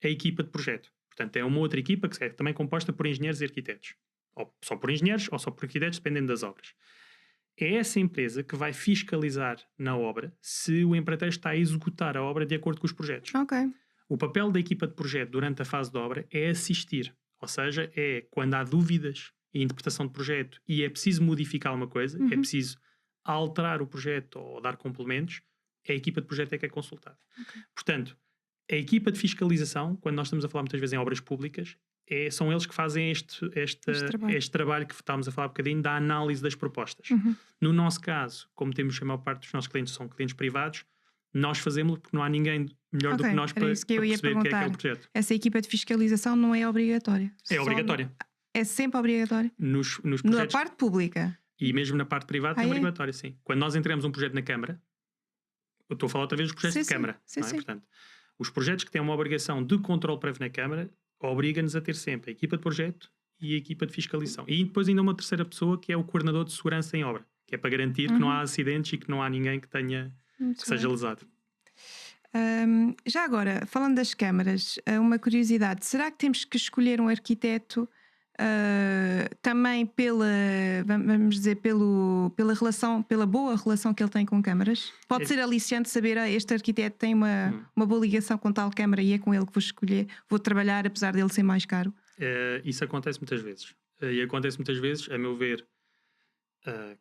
a equipa de projeto. Portanto, é uma outra equipa que é também composta por engenheiros e arquitetos. Ou só por engenheiros ou só por arquitetos, dependendo das obras. É essa empresa que vai fiscalizar na obra se o empreiteiro está a executar a obra de acordo com os projetos. O papel da equipa de projeto durante a fase de obra é assistir. Ou seja, é quando há dúvidas e interpretação de projeto e é preciso modificar alguma coisa, é preciso alterar o projeto ou dar complementos, a equipa de projeto é que é consultada. Portanto, a equipa de fiscalização, quando nós estamos a falar muitas vezes em obras públicas, são eles que fazem este trabalho que estávamos a falar um bocadinho da análise das propostas. No nosso caso, como temos a maior parte dos nossos clientes são clientes privados, nós fazemos porque não há ninguém melhor do que nós para perceber o que é o projeto. Essa equipa de fiscalização não é obrigatória? É obrigatória. É sempre obrigatório? Nos projetos, na parte pública? E mesmo na parte privada tem É? obrigatório, sim. Quando nós entregamos um projeto na Câmara, eu estou a falar outra vez dos projetos Sim, de Câmara, sim, não é? sim. Portanto, os projetos que têm uma obrigação de controle prévio na Câmara obrigam-nos a ter sempre a equipa de projeto e a equipa de fiscalização. E depois ainda uma terceira pessoa que é o coordenador de segurança em obra, que é para garantir que não há acidentes e que não há ninguém que Muito seja bem. lesado. Já agora, falando das câmaras, uma curiosidade: será que temos que escolher um arquiteto também vamos dizer, pela boa relação que ele tem com câmaras? Pode É- ser aliciante saber, este arquiteto tem uma boa ligação com tal câmara e é com ele que vou escolher, vou trabalhar, apesar dele ser mais caro. Isso acontece muitas vezes. E acontece muitas vezes, a meu ver,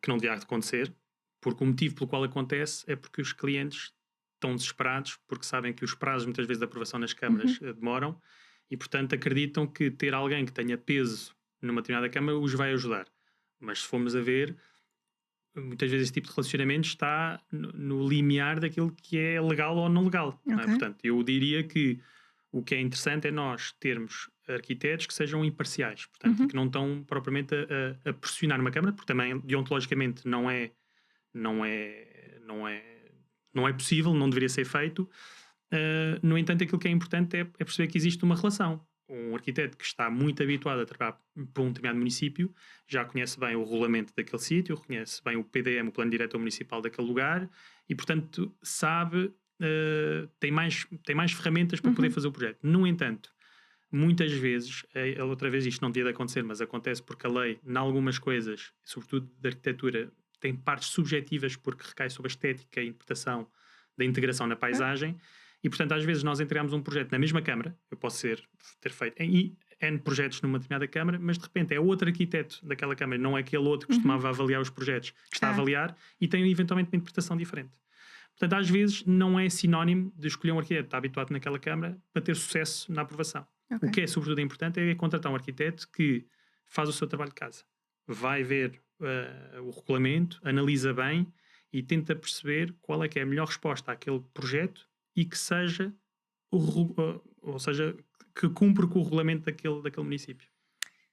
que não devia acontecer, porque o motivo pelo qual acontece é porque os clientes estão desesperados, porque sabem que os prazos muitas vezes de aprovação nas câmaras demoram e, portanto, acreditam que ter alguém que tenha peso numa determinada câmara os vai ajudar. Mas se formos a ver, muitas vezes esse tipo de relacionamento está no limiar daquilo que é legal ou não legal. Não é? Ok. Portanto, eu diria que o que é interessante é nós termos arquitetos que sejam imparciais, portanto, e que não estão propriamente a pressionar uma câmara, porque também deontologicamente não é possível, não deveria ser feito. No entanto, aquilo que é importante é perceber que existe uma relação. Um arquiteto que está muito habituado a trabalhar para um determinado município já conhece bem o regulamento daquele sítio, conhece bem o PDM, o Plano Diretor Municipal daquele lugar e, portanto, sabe, tem mais ferramentas para poder fazer o projeto. No entanto, muitas vezes, outra vez isto não devia de acontecer, mas acontece porque a lei, em algumas coisas, sobretudo de arquitetura, tem partes subjetivas porque recai sobre a estética e a interpretação da integração na paisagem e, portanto, às vezes nós entregamos um projeto na mesma Câmara, eu posso ter feito N projetos numa determinada Câmara, mas de repente é outro arquiteto daquela Câmara, não é aquele outro que costumava avaliar os projetos que está a avaliar e tem eventualmente uma interpretação diferente. Portanto, às vezes não é sinónimo de escolher um arquiteto que está habituado naquela Câmara para ter sucesso na aprovação. Ok. O que é sobretudo importante é contratar um arquiteto que faz o seu trabalho de casa. Vai ver o regulamento, analisa bem e tenta perceber qual é que é a melhor resposta àquele projeto e que seja, ou seja, que cumpra com o regulamento daquele município.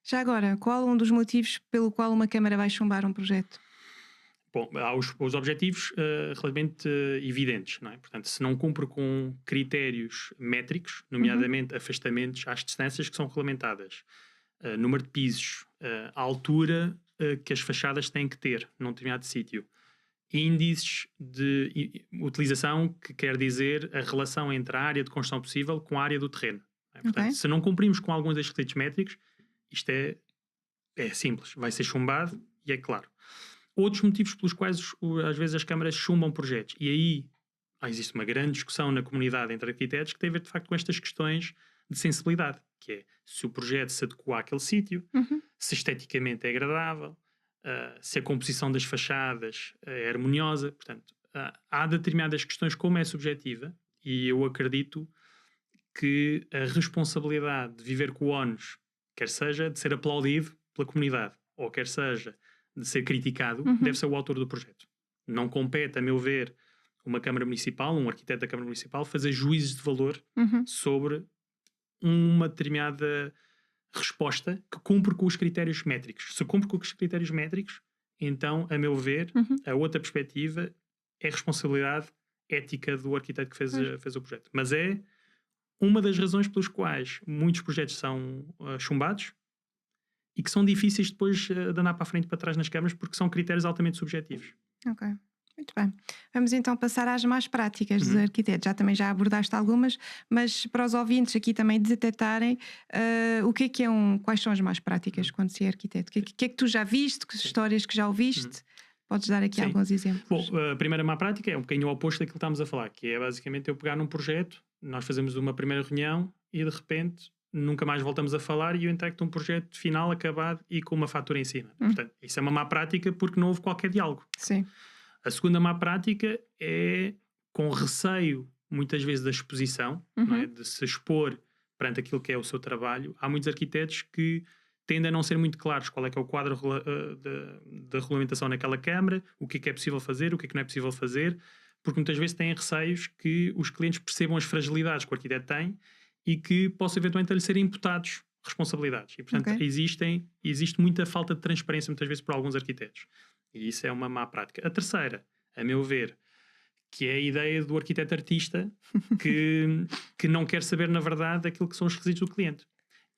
Já agora, qual um dos motivos pelo qual uma câmara vai chumbar um projeto? Bom, há os objetivos relativamente evidentes, não é? Portanto, se não cumpre com critérios métricos, nomeadamente afastamentos às distâncias que são regulamentadas, número de pisos, a altura que as fachadas têm que ter num determinado sítio, índices de utilização, que quer dizer a relação entre a área de construção possível com a área do terreno. Não é? Portanto, se não cumprimos com alguns destes requisitos métricos, isto é simples, vai ser chumbado e é claro. Outros motivos pelos quais às vezes as câmaras chumbam projetos, e aí existe uma grande discussão na comunidade entre arquitetos que tem a ver de facto com estas questões de sensibilidade, que é se o projeto se adequa àquele sítio, se esteticamente é agradável, se a composição das fachadas é harmoniosa. Portanto, há determinadas questões como é subjetiva, e eu acredito que a responsabilidade de viver com o ónus, quer seja de ser aplaudido pela comunidade, ou quer seja de ser criticado, deve ser o autor do projeto. Não compete, a meu ver, uma Câmara Municipal, um arquiteto da Câmara Municipal, fazer juízes de valor sobre uma determinada resposta que cumpre com os critérios métricos. Se cumpre com os critérios métricos, então, a meu ver, a outra perspectiva é a responsabilidade ética do arquiteto que fez o projeto. Mas é uma das razões pelas quais muitos projetos são chumbados e que são difíceis depois de andar para a frente e para trás nas câmaras porque são critérios altamente subjetivos. Ok, muito bem. Vamos então passar às mais práticas dos arquitetos. Já abordaste algumas, mas para os ouvintes aqui também detectarem o que é quais são as mais práticas quando se é arquiteto. O que é que tu já viste, que histórias que já ouviste? Podes dar aqui alguns exemplos? Bom, a primeira má prática é um bocadinho o oposto daquilo que estamos a falar, que é basicamente eu pegar num projeto, nós fazemos uma primeira reunião e de repente nunca mais voltamos a falar e eu entrego-te um projeto final acabado e com uma fatura em cima. Portanto, isso é uma má prática porque não houve qualquer diálogo. Sim. A segunda má prática é com receio, muitas vezes, da exposição, não é? De se expor perante aquilo que é o seu trabalho. Há muitos arquitetos que tendem a não ser muito claros qual é que é o quadro da regulamentação naquela Câmara, o que é possível fazer, o que é que não é possível fazer, porque muitas vezes têm receios que os clientes percebam as fragilidades que o arquiteto tem e que possam eventualmente lhe serem imputados responsabilidades. E, portanto, existe muita falta de transparência muitas vezes por alguns arquitetos. E isso é uma má prática. A terceira, a meu ver, que é a ideia do arquiteto artista que não quer saber, na verdade, aquilo que são os requisitos do cliente.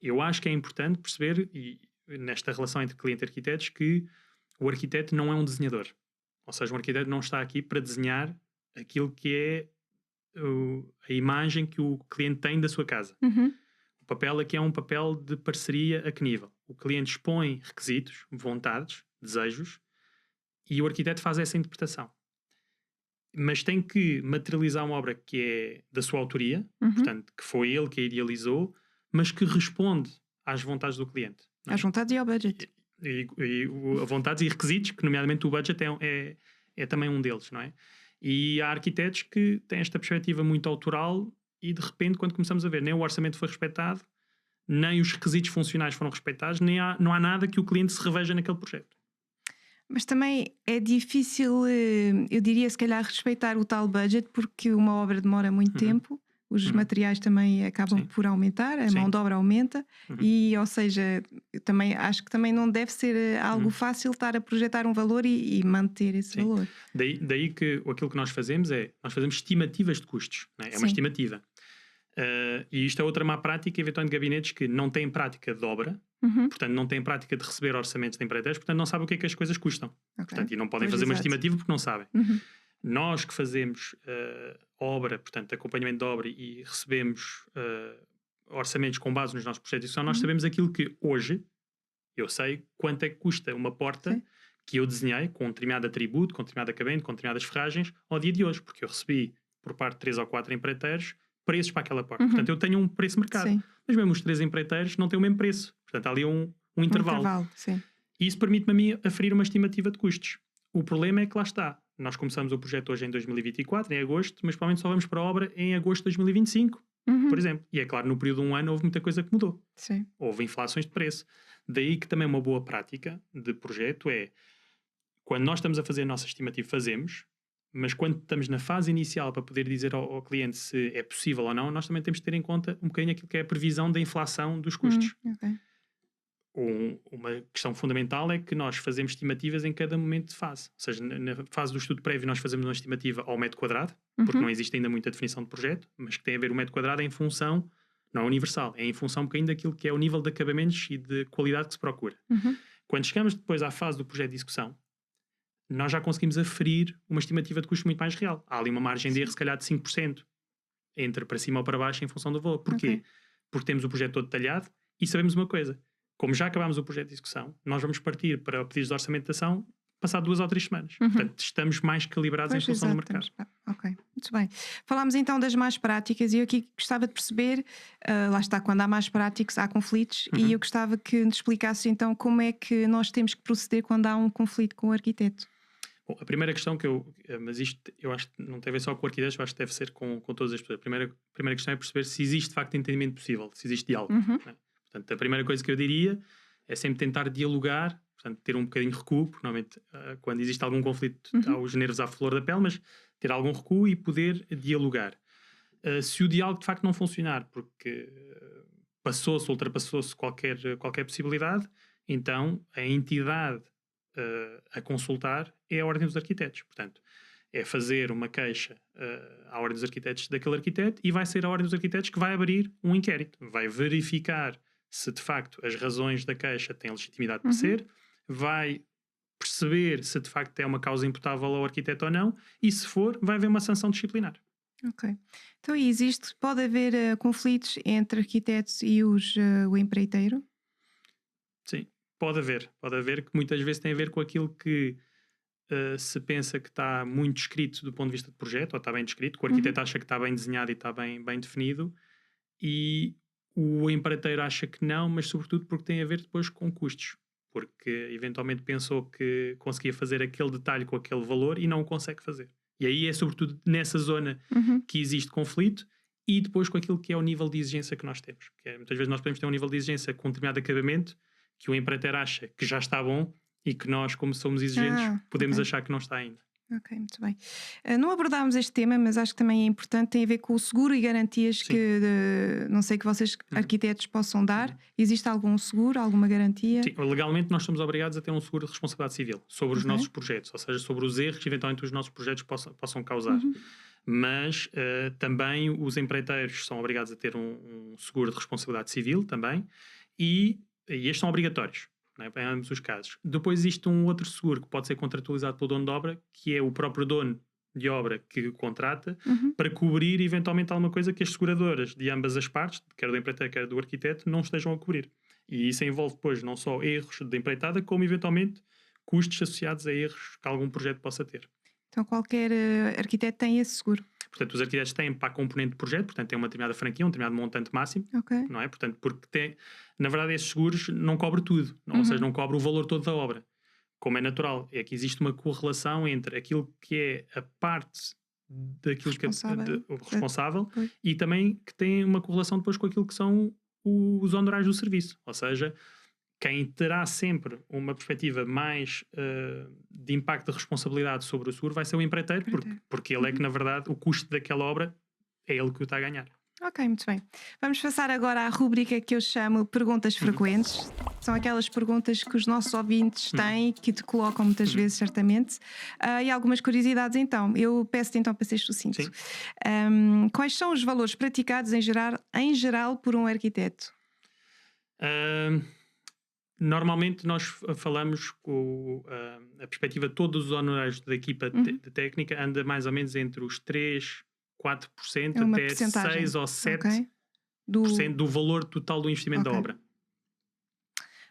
Eu acho que é importante perceber, e nesta relação entre cliente e arquitetos, que o arquiteto não é um desenhador. Ou seja, um arquiteto não está aqui para desenhar aquilo que é a imagem que o cliente tem da sua casa. O papel aqui é um papel de parceria a que nível? O cliente expõe requisitos, vontades, desejos, e o arquiteto faz essa interpretação. Mas tem que materializar uma obra que é da sua autoria, portanto, que foi ele que a idealizou, mas que responde às vontades do cliente. Às vontades e ao budget. A vontades e requisitos, que nomeadamente o budget é também um deles, não é? E há arquitetos que têm esta perspectiva muito autoral e de repente, quando começamos a ver, nem o orçamento foi respeitado, nem os requisitos funcionais foram respeitados, não há nada que o cliente se reveja naquele projeto. Mas também é difícil, eu diria, se calhar, respeitar o tal budget, porque uma obra demora muito tempo, os materiais também acabam por aumentar, a mão de obra aumenta, e, ou seja, eu também acho que também não deve ser algo fácil estar a projetar um valor e manter esse valor. Daí que aquilo que nós fazemos estimativas de custos, não é? É uma estimativa. E isto é outra má prática, eventualmente, de gabinetes que não têm prática de obra, portanto não têm prática de receber orçamentos de empreiteiros, portanto não sabem o que é que as coisas custam. Portanto, e não podem fazer uma estimativa porque não sabem. Nós que fazemos obra, portanto acompanhamento de obra, e recebemos orçamentos com base nos nossos projetos de execução, nós sabemos aquilo que hoje eu sei quanto é que custa uma porta que eu desenhei com um determinado atributo, com um determinado acabamento, com determinadas ferragens ao dia de hoje, porque eu recebi por parte de 3 ou 4 empreiteiros preços para aquela porta. Portanto, eu tenho um preço de mercado. Mas mesmo os 3 empreiteiros não têm o mesmo preço. Portanto, há ali um intervalo. E isso permite-me a mim aferir uma estimativa de custos. O problema é que lá está. Nós começamos o projeto hoje em 2024, em agosto, mas provavelmente só vamos para a obra em agosto de 2025, por exemplo. E é claro, no período de um ano houve muita coisa que mudou. Houve inflações de preço. Daí que também uma boa prática de projeto é, quando nós estamos a fazer a nossa estimativa, fazemos, mas quando estamos na fase inicial para poder dizer ao cliente se é possível ou não, nós também temos de ter em conta um bocadinho aquilo que é a previsão da inflação dos custos. Uma questão fundamental é que nós fazemos estimativas em cada momento de fase. Ou seja, na fase do estudo prévio nós fazemos uma estimativa ao metro quadrado, porque não existe ainda muita definição de projeto, mas que tem a ver o metro quadrado em função, não é universal, é em função um bocadinho daquilo que é o nível de acabamentos e de qualidade que se procura. Quando chegamos depois à fase do projeto de execução, nós já conseguimos aferir uma estimativa de custo muito mais real. Há ali uma margem de erro, se calhar, de 5%, entre para cima ou para baixo em função do valor. Porquê? Porque temos o projeto todo detalhado e sabemos uma coisa. Como já acabámos o projeto de execução, nós vamos partir para pedidos de orçamentação passado 2 ou 3 semanas. Portanto, estamos mais calibrados em função do mercado. Ok, muito bem. Falámos então das más práticas e eu aqui gostava de perceber, lá está, quando há más práticas há conflitos, e eu gostava que nos explicasse então como é que nós temos que proceder quando há um conflito com o arquiteto. Bom, a primeira questão mas isto eu acho que não tem a ver só com arquitetos, eu acho que deve ser com todas as pessoas. A primeira questão é perceber se existe de facto entendimento possível, se existe diálogo. Né? Portanto, a primeira coisa que eu diria é sempre tentar dialogar, portanto, ter um bocadinho de recuo, porque normalmente quando existe algum conflito há os nervos à flor da pele, mas ter algum recuo e poder dialogar. Se o diálogo de facto não funcionar, porque ultrapassou-se qualquer possibilidade, então a entidade a consultar é a Ordem dos Arquitetos. Portanto, é fazer uma queixa à Ordem dos Arquitetos daquele arquiteto e vai ser a Ordem dos Arquitetos que vai abrir um inquérito. Vai verificar se de facto as razões da queixa têm legitimidade para ser, vai perceber se de facto é uma causa imputável ao arquiteto ou não, e se for, vai haver uma sanção disciplinar. Ok. Então pode haver conflitos entre arquitetos e o empreiteiro? Sim, pode haver, que muitas vezes tem a ver com aquilo que se pensa que está muito descrito do ponto de vista de projeto, ou está bem descrito, que o arquiteto acha que está bem desenhado e está bem definido, e o empreiteiro acha que não, mas sobretudo porque tem a ver depois com custos, porque eventualmente pensou que conseguia fazer aquele detalhe com aquele valor e não o consegue fazer. E aí é sobretudo nessa zona que existe conflito, e depois com aquilo que é o nível de exigência que nós temos. Que muitas vezes nós podemos ter um nível de exigência com um determinado acabamento que o empreiteiro acha que já está bom e que nós, como somos exigentes, podemos achar que não está ainda. Ok, muito bem. Não abordámos este tema, mas acho que também é importante, tem a ver com o seguro e garantias Sim. que, não sei, que vocês arquitetos possam dar. Existe algum seguro, alguma garantia? Sim, legalmente nós somos obrigados a ter um seguro de responsabilidade civil sobre os Ok. nossos projetos, ou seja, sobre os erros que eventualmente os nossos projetos possam causar. Mas também os empreiteiros são obrigados a ter um seguro de responsabilidade civil também, e estes são obrigatórios, não é? Em ambos os casos. Depois existe um outro seguro que pode ser contratualizado pelo dono de obra, que é o próprio dono de obra que o contrata, para cobrir eventualmente alguma coisa que as seguradoras de ambas as partes, quer do empreiteiro, quer do arquiteto, não estejam a cobrir. E isso envolve depois não só erros de empreitada, como eventualmente custos associados a erros que algum projeto possa ter. Então qualquer arquiteto tem esse seguro. Portanto, os arquitetos têm para a componente de projeto, portanto, têm uma determinada franquia, um determinado montante máximo, Ok. não é? Portanto, porque na verdade, esses seguros não cobrem tudo, ou seja, não cobrem o valor todo da obra. Como é natural, é que existe uma correlação entre aquilo que é a parte daquilo o responsável e também que tem uma correlação depois com aquilo que são os honorários do serviço. Ou seja, quem terá sempre uma perspectiva mais de impacto de responsabilidade sobre o seguro vai ser o empreiteiro, porque ele é que, na verdade, o custo daquela obra é ele que o está a ganhar. Ok, muito bem. Vamos passar agora à rúbrica que eu chamo Perguntas Frequentes. São aquelas perguntas que os nossos ouvintes têm, que te colocam muitas vezes, certamente. E algumas curiosidades, então. Eu peço-te então para ser sucinto. Quais são os valores praticados em geral por um arquiteto? Normalmente nós falamos com a perspectiva de todos os honorários da equipa de técnica anda mais ou menos entre os 3, 4% até percentagem. 6 ou 7% do valor total do investimento da obra.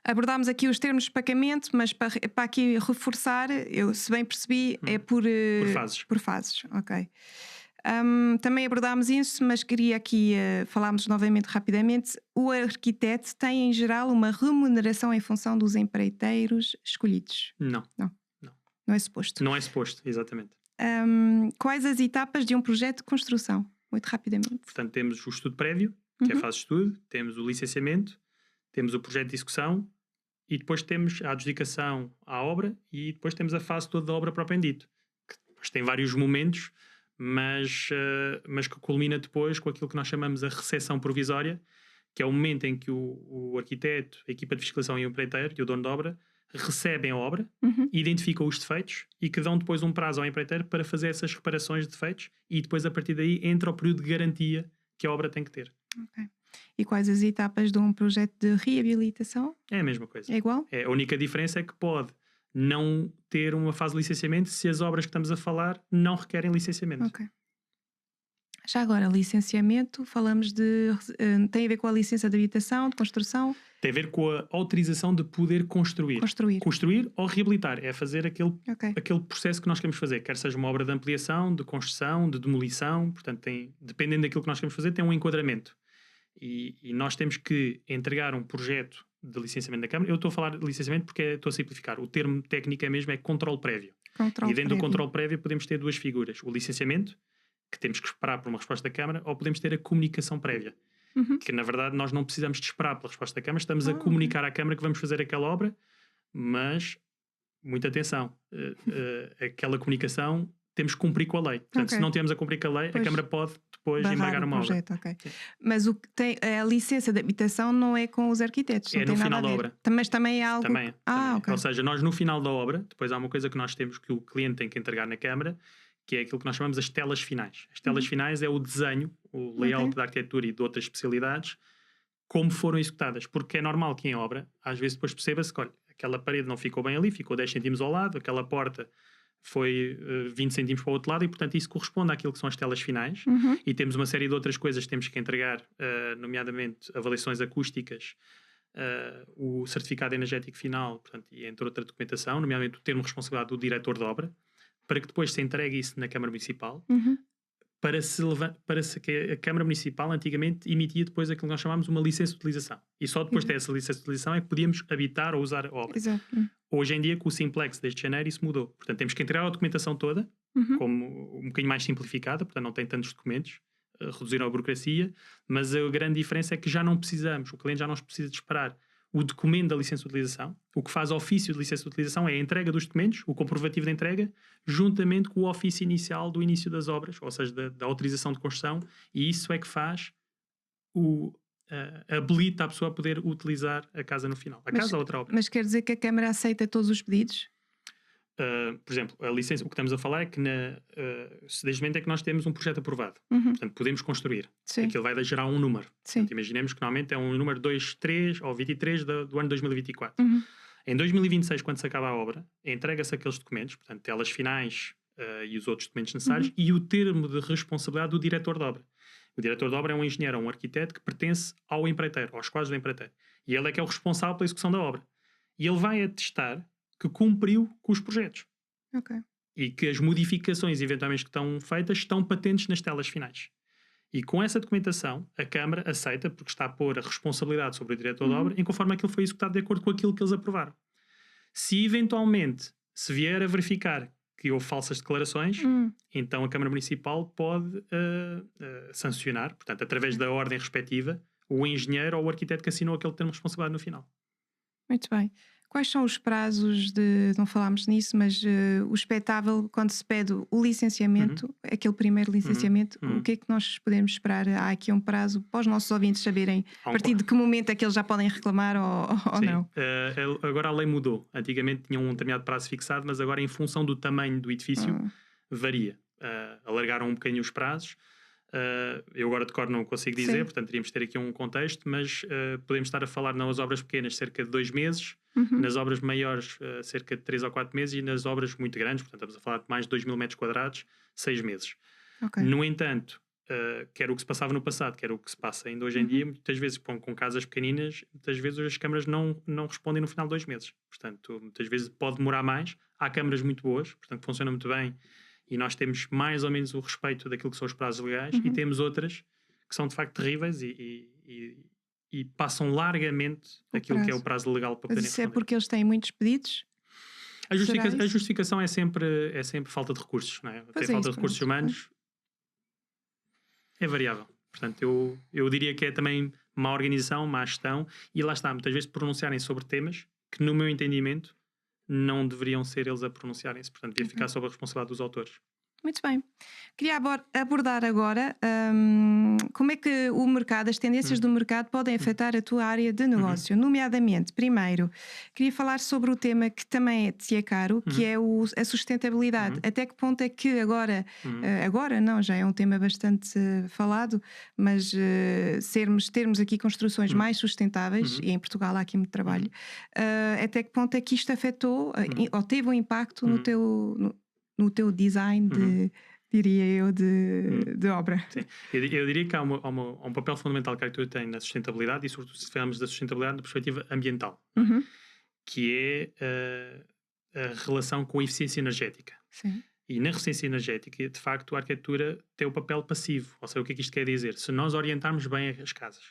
Abordámos aqui os termos de pagamento, mas para aqui reforçar, eu, se bem percebi, é por fases. Por fases, ok. Também abordámos isso, mas queria aqui falarmos novamente rapidamente. O arquiteto tem em geral uma remuneração em função dos empreiteiros escolhidos? Não. Não é suposto? Não é suposto, exatamente. Quais as etapas de um projeto de construção? Muito rapidamente. Portanto, temos o estudo prévio, que é a fase de estudo, temos o licenciamento, temos o projeto de execução e depois temos a adjudicação à obra e depois temos a fase toda da obra propriamente dito, que depois tem vários momentos, mas que culmina depois com aquilo que nós chamamos a recepção provisória, que é o momento em que o arquiteto, a equipa de fiscalização e o empreiteiro e o dono da obra recebem a obra, identificam os defeitos e que dão depois um prazo ao empreiteiro para fazer essas reparações de defeitos e depois a partir daí entra o período de garantia que a obra tem que ter. Ok. E quais as etapas de um projeto de reabilitação? É a mesma coisa. É igual? A única diferença é que pode não ter uma fase de licenciamento se as obras que estamos a falar não requerem licenciamento. Ok. Já agora, licenciamento, falamos de... tem a ver com a licença de habitação, de construção? Tem a ver com a autorização de poder construir. Construir ou reabilitar. É fazer aquele processo que nós queremos fazer. Quer seja uma obra de ampliação, de construção, de demolição. Portanto, dependendo daquilo que nós queremos fazer, tem um enquadramento. E nós temos que entregar um projeto de licenciamento da Câmara. Eu estou a falar de licenciamento porque estou a simplificar. O termo técnico é mesmo controle prévio. E dentro do controle prévio podemos ter duas figuras. O licenciamento, que temos que esperar por uma resposta da Câmara, ou podemos ter a comunicação prévia. Que na verdade nós não precisamos de esperar pela resposta da Câmara, estamos a comunicar à Câmara que vamos fazer aquela obra, mas muita atenção, aquela comunicação temos que cumprir com a lei. Portanto, se não temos a cumprir com a lei, a Câmara pode depois embargar uma obra. Mas o que tem, a licença de habitação não é com os arquitetos, não é tem no nada final a ver. da obra. Mas também é algo... Também. Okay. Ou seja, nós no final da obra, depois há uma coisa que nós temos que o cliente tem que entregar na Câmara, que é aquilo que nós chamamos as telas finais. As telas finais é o desenho, o layout da arquitetura e de outras especialidades, como foram executadas. Porque é normal que em obra, às vezes depois perceba-se que, olha, aquela parede não ficou bem ali, ficou 10 cm ao lado, aquela porta foi 20 cm para o outro lado e, portanto, isso corresponde àquilo que são as telas finais. E temos uma série de outras coisas que temos que entregar, nomeadamente avaliações acústicas, o certificado energético final, portanto, e entre outra documentação, nomeadamente o termo de responsabilidade do diretor da obra, para que depois se entregue isso na Câmara Municipal, para que a Câmara Municipal antigamente emitia depois aquilo que nós chamamos uma licença de utilização. E só depois dessa licença de utilização é que podíamos habitar ou usar a obra. Exato. Hoje em dia, com o Simplex desde janeiro, isso mudou. Portanto, temos que entregar a documentação toda, como um bocadinho mais simplificada, portanto não tem tantos documentos, reduziram a burocracia, mas a grande diferença é que já não precisamos, o cliente já não precisa de esperar o documento da licença de utilização. O que faz ofício de licença de utilização é a entrega dos documentos, o comprovativo de entrega, juntamente com o ofício inicial do início das obras, ou seja, da autorização de construção, e isso é que faz habilita a pessoa a poder utilizar a casa no final. Casa ou outra obra. Mas quer dizer que a Câmara aceita todos os pedidos? Por exemplo, a licença, o que estamos a falar é que desde o momento é que nós temos um projeto aprovado. Portanto, podemos construir. Sim. Aquilo vai gerar um número. Sim. Portanto, imaginemos que normalmente é um número 23 ou 23 do ano 2024. Em 2026, quando se acaba a obra, entrega-se aqueles documentos, portanto, telas finais e os outros documentos necessários, e o termo de responsabilidade do diretor de obra. O diretor de obra é um engenheiro ou um arquiteto que pertence ao empreiteiro, aos quadros do empreiteiro. E ele é que é o responsável pela execução da obra. E ele vai atestar que cumpriu com os projetos. Ok. E que as modificações eventualmente que estão feitas estão patentes nas telas finais. E com essa documentação, a Câmara aceita, porque está a pôr a responsabilidade sobre o diretor da obra, em conforme aquilo foi executado de acordo com aquilo que eles aprovaram. Se eventualmente se vier a verificar que houve falsas declarações, então a Câmara Municipal pode sancionar, portanto, através da ordem respectiva, o engenheiro ou o arquiteto que assinou aquele termo de responsabilidade no final. Muito bem. Quais são os prazos não falámos nisso, mas o expectável quando se pede o licenciamento, aquele primeiro licenciamento, o que é que nós podemos esperar? Há aqui um prazo para os nossos ouvintes saberem a partir de que momento é que eles já podem reclamar ou não? Agora a lei mudou. Antigamente tinha um determinado prazo fixado, mas agora em função do tamanho do edifício varia. Alargaram um bocadinho os prazos. Eu agora de cor não consigo dizer, portanto teríamos de ter aqui um contexto, mas podemos estar a falar nas obras pequenas cerca de 2 meses, nas obras maiores cerca de 3 ou 4 meses e nas obras muito grandes, portanto estamos a falar de mais de 2.000 metros quadrados, 6 meses. Okay. No entanto, quer o que se passava no passado, quer o que se passa ainda hoje em dia, muitas vezes com casas pequeninas, muitas vezes as câmaras não respondem no final de 2 meses, portanto muitas vezes pode demorar mais. Há câmaras muito boas, portanto funcionam muito bem, e nós temos mais ou menos o respeito daquilo que são os prazos legais, e temos outras que são de facto terríveis e passam largamente aquilo que é o prazo legal para poderem responder. Mas isso é porque eles têm muitos pedidos? A justificação é sempre falta de recursos, não é? Tem falta de recursos humanos, é variável. Portanto, eu diria que é também má organização, má gestão, e lá está, muitas vezes pronunciarem sobre temas que, no meu entendimento, não deveriam ser eles a pronunciarem-se. Portanto, devia ficar sob a responsabilidade dos autores. Muito bem. Queria abordar agora como é que o mercado, as tendências do mercado podem afetar a tua área de negócio. Nomeadamente, primeiro, queria falar sobre o tema que também é de caro, que é a sustentabilidade. Até que ponto é que agora não, já é um tema bastante falado, mas termos aqui construções mais sustentáveis, e em Portugal há aqui muito trabalho, até que ponto é que isto afetou ou teve um impacto no teu design diria eu, de obra. Sim. Eu diria que há um papel fundamental que a arquitetura tem na sustentabilidade, e sobretudo se falamos da sustentabilidade da perspectiva ambiental, que é a relação com a eficiência energética. Sim. E na eficiência energética, de facto, a arquitetura tem o papel passivo. Ou seja, o que é que isto quer dizer? Se nós orientarmos bem as casas,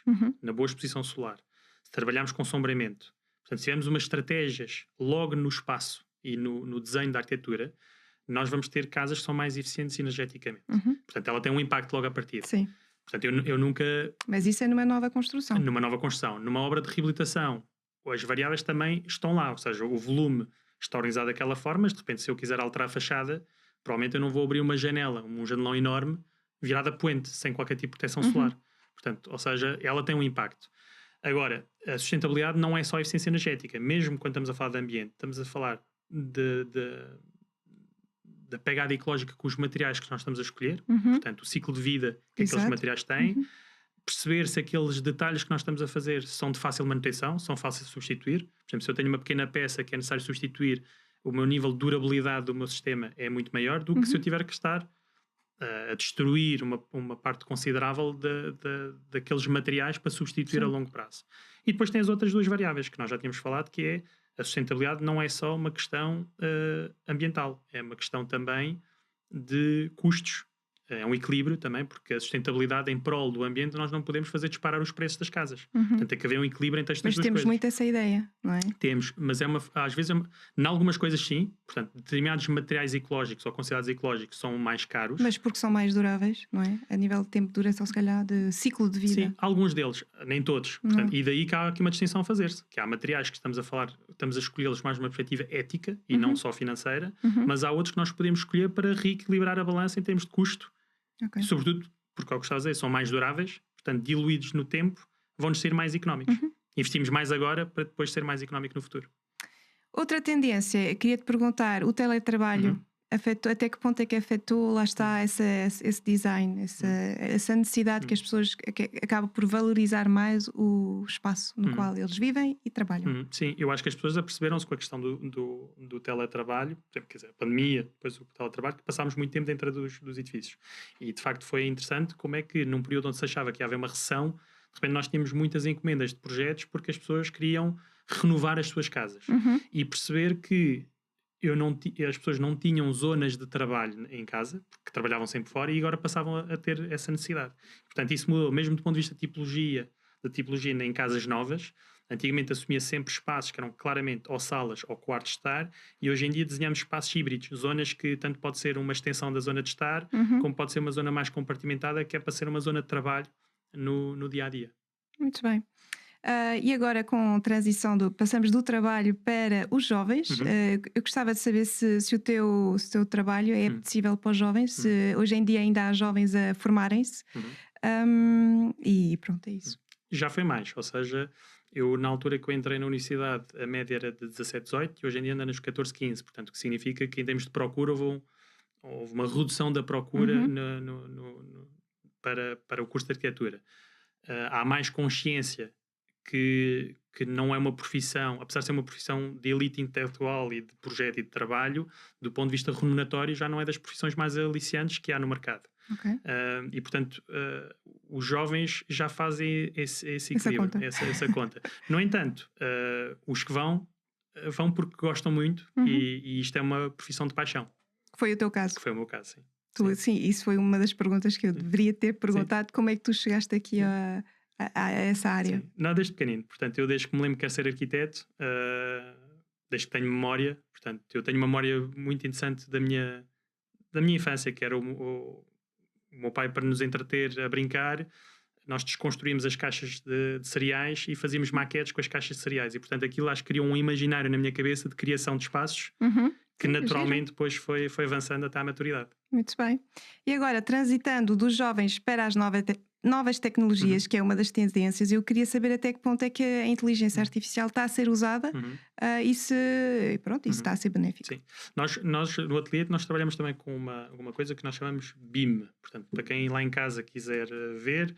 na boa exposição solar, se trabalharmos com sombreamento, portanto, se tivermos umas estratégias logo no espaço e no desenho da arquitetura, nós vamos ter casas que são mais eficientes energeticamente. Portanto, ela tem um impacto logo a partir. Sim. Portanto, eu nunca... Mas isso é numa nova construção. Numa nova construção. Numa obra de reabilitação, as variáveis também estão lá. Ou seja, o volume está organizado daquela forma, mas de repente, se eu quiser alterar a fachada, provavelmente eu não vou abrir uma janela, um janelão enorme, virado a poente, sem qualquer tipo de proteção solar. Portanto, ou seja, ela tem um impacto. Agora, a sustentabilidade não é só a eficiência energética. Mesmo quando estamos a falar de ambiente, estamos a falar da pegada ecológica com os materiais que nós estamos a escolher, portanto, o ciclo de vida que aqueles materiais têm, perceber se aqueles detalhes que nós estamos a fazer são de fácil manutenção, são fáceis de substituir. Por exemplo, se eu tenho uma pequena peça que é necessário substituir, o meu nível de durabilidade do meu sistema é muito maior do que se eu tiver que estar a destruir uma parte considerável daqueles materiais para substituir a longo prazo. E depois tem as outras duas variáveis que nós já tínhamos falado, que é a sustentabilidade não é só uma questão ambiental, é uma questão também de custos É um equilíbrio também, porque a sustentabilidade em prol do ambiente nós não podemos fazer disparar os preços das casas. Portanto, tem que haver um equilíbrio entre estas Mas duas temos coisas. muito essa ideia, não é? Temos, mas às vezes, em algumas coisas sim, portanto, determinados materiais ecológicos ou considerados ecológicos são mais caros. Mas porque são mais duráveis, não é? A nível de tempo de duração, se calhar, de ciclo de vida. Sim, alguns deles, nem todos. Portanto, e daí que há aqui uma distinção a fazer-se, que há materiais que estamos a falar, estamos a escolhê-los mais uma perspectiva ética e não só financeira, mas há outros que nós podemos escolher para reequilibrar a balança em termos de custo, sobretudo porque, ao que estás a dizer, são mais duráveis, portanto, diluídos no tempo, vão-nos ser mais económicos. Investimos mais agora para depois ser mais económico no futuro. Outra tendência, queria-te perguntar, o teletrabalho afetou, até que ponto é que afetou, lá está, esse design, essa necessidade que as pessoas acabam por valorizar mais o espaço no qual eles vivem e trabalham? Sim, eu acho que as pessoas aperceberam-se com a questão do teletrabalho, por exemplo, quer dizer, a pandemia, depois o teletrabalho, que passámos muito tempo dentro dos edifícios. E de facto foi interessante como é que num período onde se achava que ia haver uma recessão, de repente nós tínhamos muitas encomendas de projetos porque as pessoas queriam renovar as suas casas. E perceber que as pessoas não tinham zonas de trabalho em casa, porque trabalhavam sempre fora e agora passavam a ter essa necessidade. Portanto, isso mudou, mesmo do ponto de vista de tipologia em casas novas. Antigamente assumia sempre espaços que eram claramente ou salas ou quartos de estar, e hoje em dia desenhamos espaços híbridos, zonas que tanto pode ser uma extensão da zona de estar, como pode ser uma zona mais compartimentada, que é para ser uma zona de trabalho no dia-a-dia. Muito bem. E agora, com a transição, passamos do trabalho para os jovens. Eu gostava de saber se o teu trabalho é apetecível para os jovens, se hoje em dia ainda há jovens a formarem-se. E pronto, é isso. Já foi mais, ou seja, eu na altura que eu entrei na universidade a média era de 17, 18 e hoje em dia anda nos 14, 15, portanto, o que significa que em termos de procura houve uma redução da procura para o curso de arquitetura. Há mais consciência que não é uma profissão, apesar de ser uma profissão de elite intelectual e de projeto e de trabalho, do ponto de vista remuneratório já não é das profissões mais aliciantes que há no mercado. E portanto os jovens já fazem esse equilíbrio, essa conta. No entanto, os que vão porque gostam muito e isto é uma profissão de paixão. Foi o teu caso? Que foi o meu caso, sim. Sim, isso foi uma das perguntas que eu deveria ter perguntado. Como é que tu chegaste aqui a essa área? Sim. Não, desde pequenino. Portanto, eu desde que me lembro que quero ser arquiteto, desde que tenho memória, portanto, eu tenho uma memória muito interessante da minha infância, que era o meu pai, para nos entreter a brincar, nós desconstruímos as caixas de cereais e fazíamos maquetes com as caixas de cereais, e portanto aquilo acho que criou um imaginário na minha cabeça de criação de espaços que naturalmente depois foi avançando até à maturidade. Muito bem. E agora, transitando dos jovens para as novas tecnologias, que é uma das tendências, eu queria saber até que ponto é que a inteligência artificial está a ser usada e se está a ser benéfico. Sim. Nós no ateliê nós trabalhamos também com uma coisa que nós chamamos BIM. Portanto, para quem lá em casa quiser ver,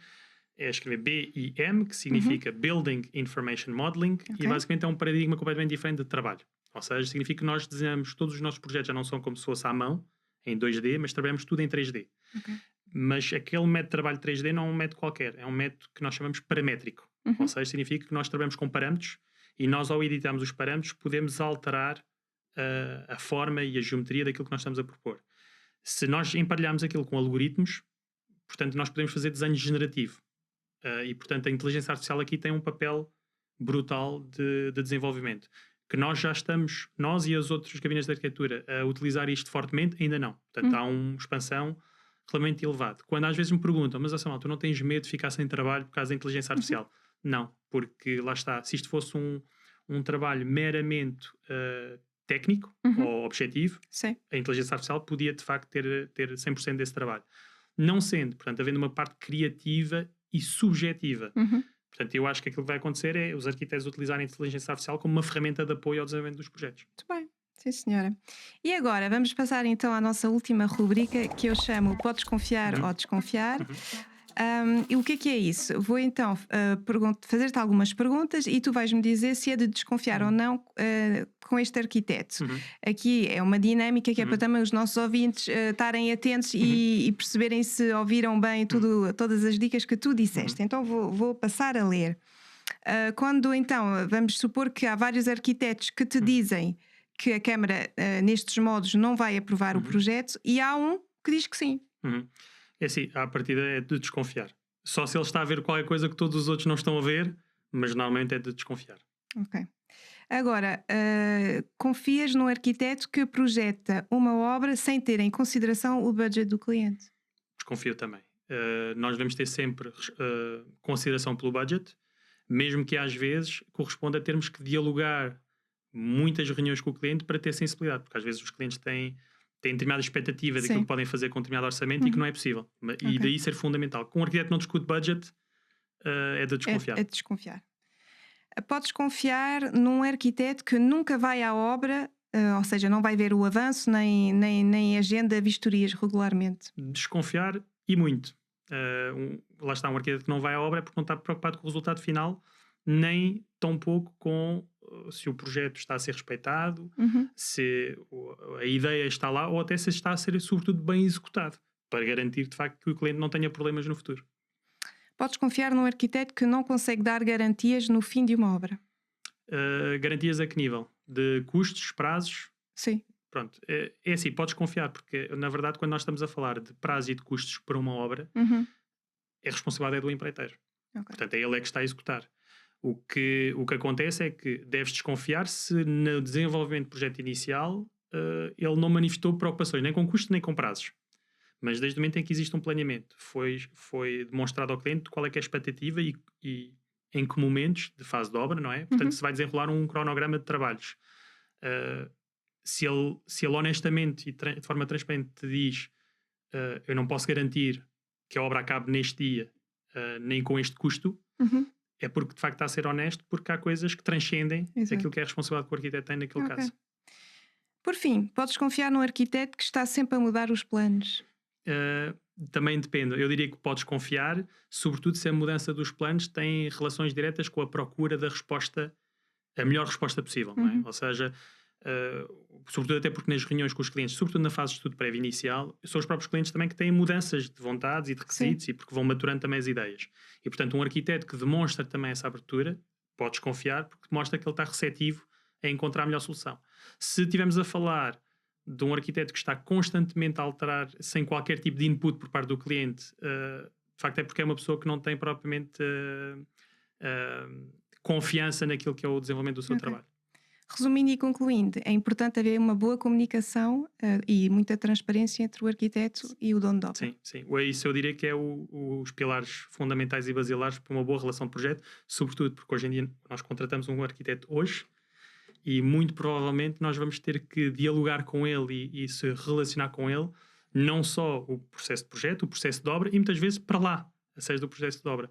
é escrever BIM, que significa Building Information Modeling, e basicamente é um paradigma completamente diferente de trabalho. Ou seja, significa que nós desenhamos, todos os nossos projetos já não são como se fosse à mão, em 2D, mas trabalhamos tudo em 3D. Mas aquele método de trabalho 3D não é um método qualquer, é um método que nós chamamos paramétrico. Ou seja, significa que nós trabalhamos com parâmetros e nós, ao editarmos os parâmetros, podemos alterar a forma e a geometria daquilo que nós estamos a propor. Se nós emparelharmos aquilo com algoritmos, portanto, nós podemos fazer desenho generativo. E, portanto, a inteligência artificial aqui tem um papel brutal de desenvolvimento. Que nós já estamos, nós e os outros gabinetes de arquitetura, a utilizar isto fortemente, ainda não. Portanto, há uma expansão relativamente elevada. Quando às vezes me perguntam, mas Samuel, tu não tens medo de ficar sem trabalho por causa da inteligência artificial? Não, porque lá está, se isto fosse um trabalho meramente técnico ou objetivo, a inteligência artificial podia de facto ter 100% desse trabalho. Não sendo, portanto, havendo uma parte criativa e subjetiva. Portanto, eu acho que aquilo que vai acontecer é os arquitetos utilizarem a inteligência artificial como uma ferramenta de apoio ao desenvolvimento dos projetos. Muito bem, sim senhora. E agora, vamos passar então à nossa última rubrica, que eu chamo Podes Confiar ou Desconfiar. E o que é isso? Vou então fazer-te algumas perguntas e tu vais-me dizer se é de desconfiar ou não com este arquiteto. Aqui é uma dinâmica que é para também os nossos ouvintes estarem atentos e perceberem se ouviram bem todas as dicas que tu disseste. Então vou passar a ler. Quando então, vamos supor que há vários arquitetos que te dizem que a Câmara nestes modos não vai aprovar o projeto e há um que diz que sim. É assim, à partida é de desconfiar. Só se ele está a ver qualquer coisa que todos os outros não estão a ver, mas normalmente é de desconfiar. Ok. Agora, confias num arquiteto que projeta uma obra sem ter em consideração o budget do cliente? Desconfio também. Nós devemos ter sempre consideração pelo budget, mesmo que às vezes corresponda a termos que dialogar muitas reuniões com o cliente para ter sensibilidade, porque às vezes os clientes têm determinada expectativa daquilo Sim. que podem fazer com determinado orçamento e que não é possível. E Ok. daí ser fundamental. Com um arquiteto não discute budget, é de desconfiar. É de desconfiar. Podes confiar num arquiteto que nunca vai à obra, ou seja, não vai ver o avanço nem agenda vistorias regularmente. Desconfiar e muito. Lá está, um arquiteto que não vai à obra é porque não está preocupado com o resultado final, nem tão pouco com se o projeto está a ser respeitado, se a ideia está lá ou até se está a ser, sobretudo, bem executado, para garantir, de facto, que o cliente não tenha problemas no futuro. Podes confiar num arquiteto que não consegue dar garantias no fim de uma obra. Garantias a que nível? De custos, prazos? Sim. Pronto, é assim, podes confiar, porque na verdade quando nós estamos a falar de prazo e de custos para uma obra, a responsabilidade é do empreiteiro. Ok. Portanto, é ele é que está a executar. O que acontece é que deves desconfiar se no desenvolvimento do projeto inicial ele não manifestou preocupações, nem com custos nem com prazos. Mas desde o momento em que existe um planeamento, foi demonstrado ao cliente qual é que é a expectativa e em que momentos de fase de obra, não é? Portanto, se vai desenrolar um cronograma de trabalhos. Se ele honestamente e de forma transparente te diz eu não posso garantir que a obra acabe neste dia, nem com este custo, é porque de facto está a ser honesto, porque há coisas que transcendem aquilo que é a responsabilidade que o arquiteto tem naquele caso. Por fim, podes confiar num arquiteto que está sempre a mudar os planos? Também depende. Eu diria que podes confiar, sobretudo se a mudança dos planos tem relações diretas com a procura da resposta, a melhor resposta possível, não é? Ou seja, sobretudo até porque nas reuniões com os clientes, sobretudo na fase de estudo prévio inicial, são os próprios clientes também que têm mudanças de vontades e de requisitos e porque vão maturando também as ideias. E portanto um arquiteto que demonstra também essa abertura, podes confiar porque mostra que ele está receptivo a encontrar a melhor solução. Se estivermos a falar de um arquiteto que está constantemente a alterar sem qualquer tipo de input por parte do cliente, de facto é porque é uma pessoa que não tem propriamente confiança naquilo que é o desenvolvimento do seu trabalho. Resumindo e concluindo, é importante haver uma boa comunicação e muita transparência entre o arquiteto e o dono de obra. Sim. Isso eu diria que é os pilares fundamentais e basilares para uma boa relação de projeto, sobretudo porque hoje em dia nós contratamos um arquiteto hoje e muito provavelmente nós vamos ter que dialogar com ele e se relacionar com ele, não só o processo de projeto, o processo de obra e muitas vezes para lá, a seja do processo de obra.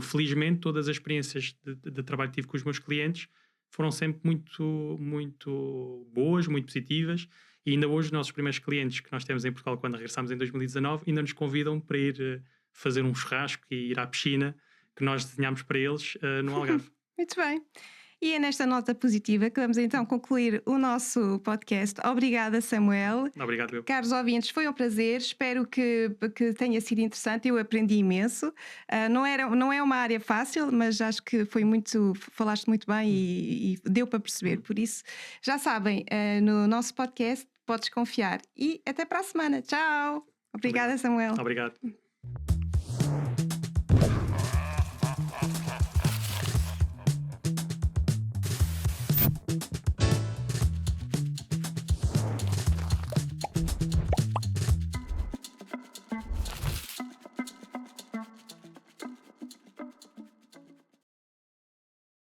Felizmente todas as experiências de trabalho que tive com os meus clientes foram sempre muito, muito boas, muito positivas e ainda hoje os nossos primeiros clientes que nós temos em Portugal quando regressámos em 2019 ainda nos convidam para ir fazer um churrasco e ir à piscina que nós desenhámos para eles no Algarve. Muito bem. E é nesta nota positiva que vamos então concluir o nosso podcast. Obrigada, Samuel. Obrigado, eu. Caros ouvintes, foi um prazer. Espero que tenha sido interessante. Eu aprendi imenso. Não é uma área fácil, mas acho que falaste muito bem e deu para perceber. Por isso, já sabem, no nosso podcast podes confiar. E até para a semana. Tchau. Obrigada, Samuel. Obrigado.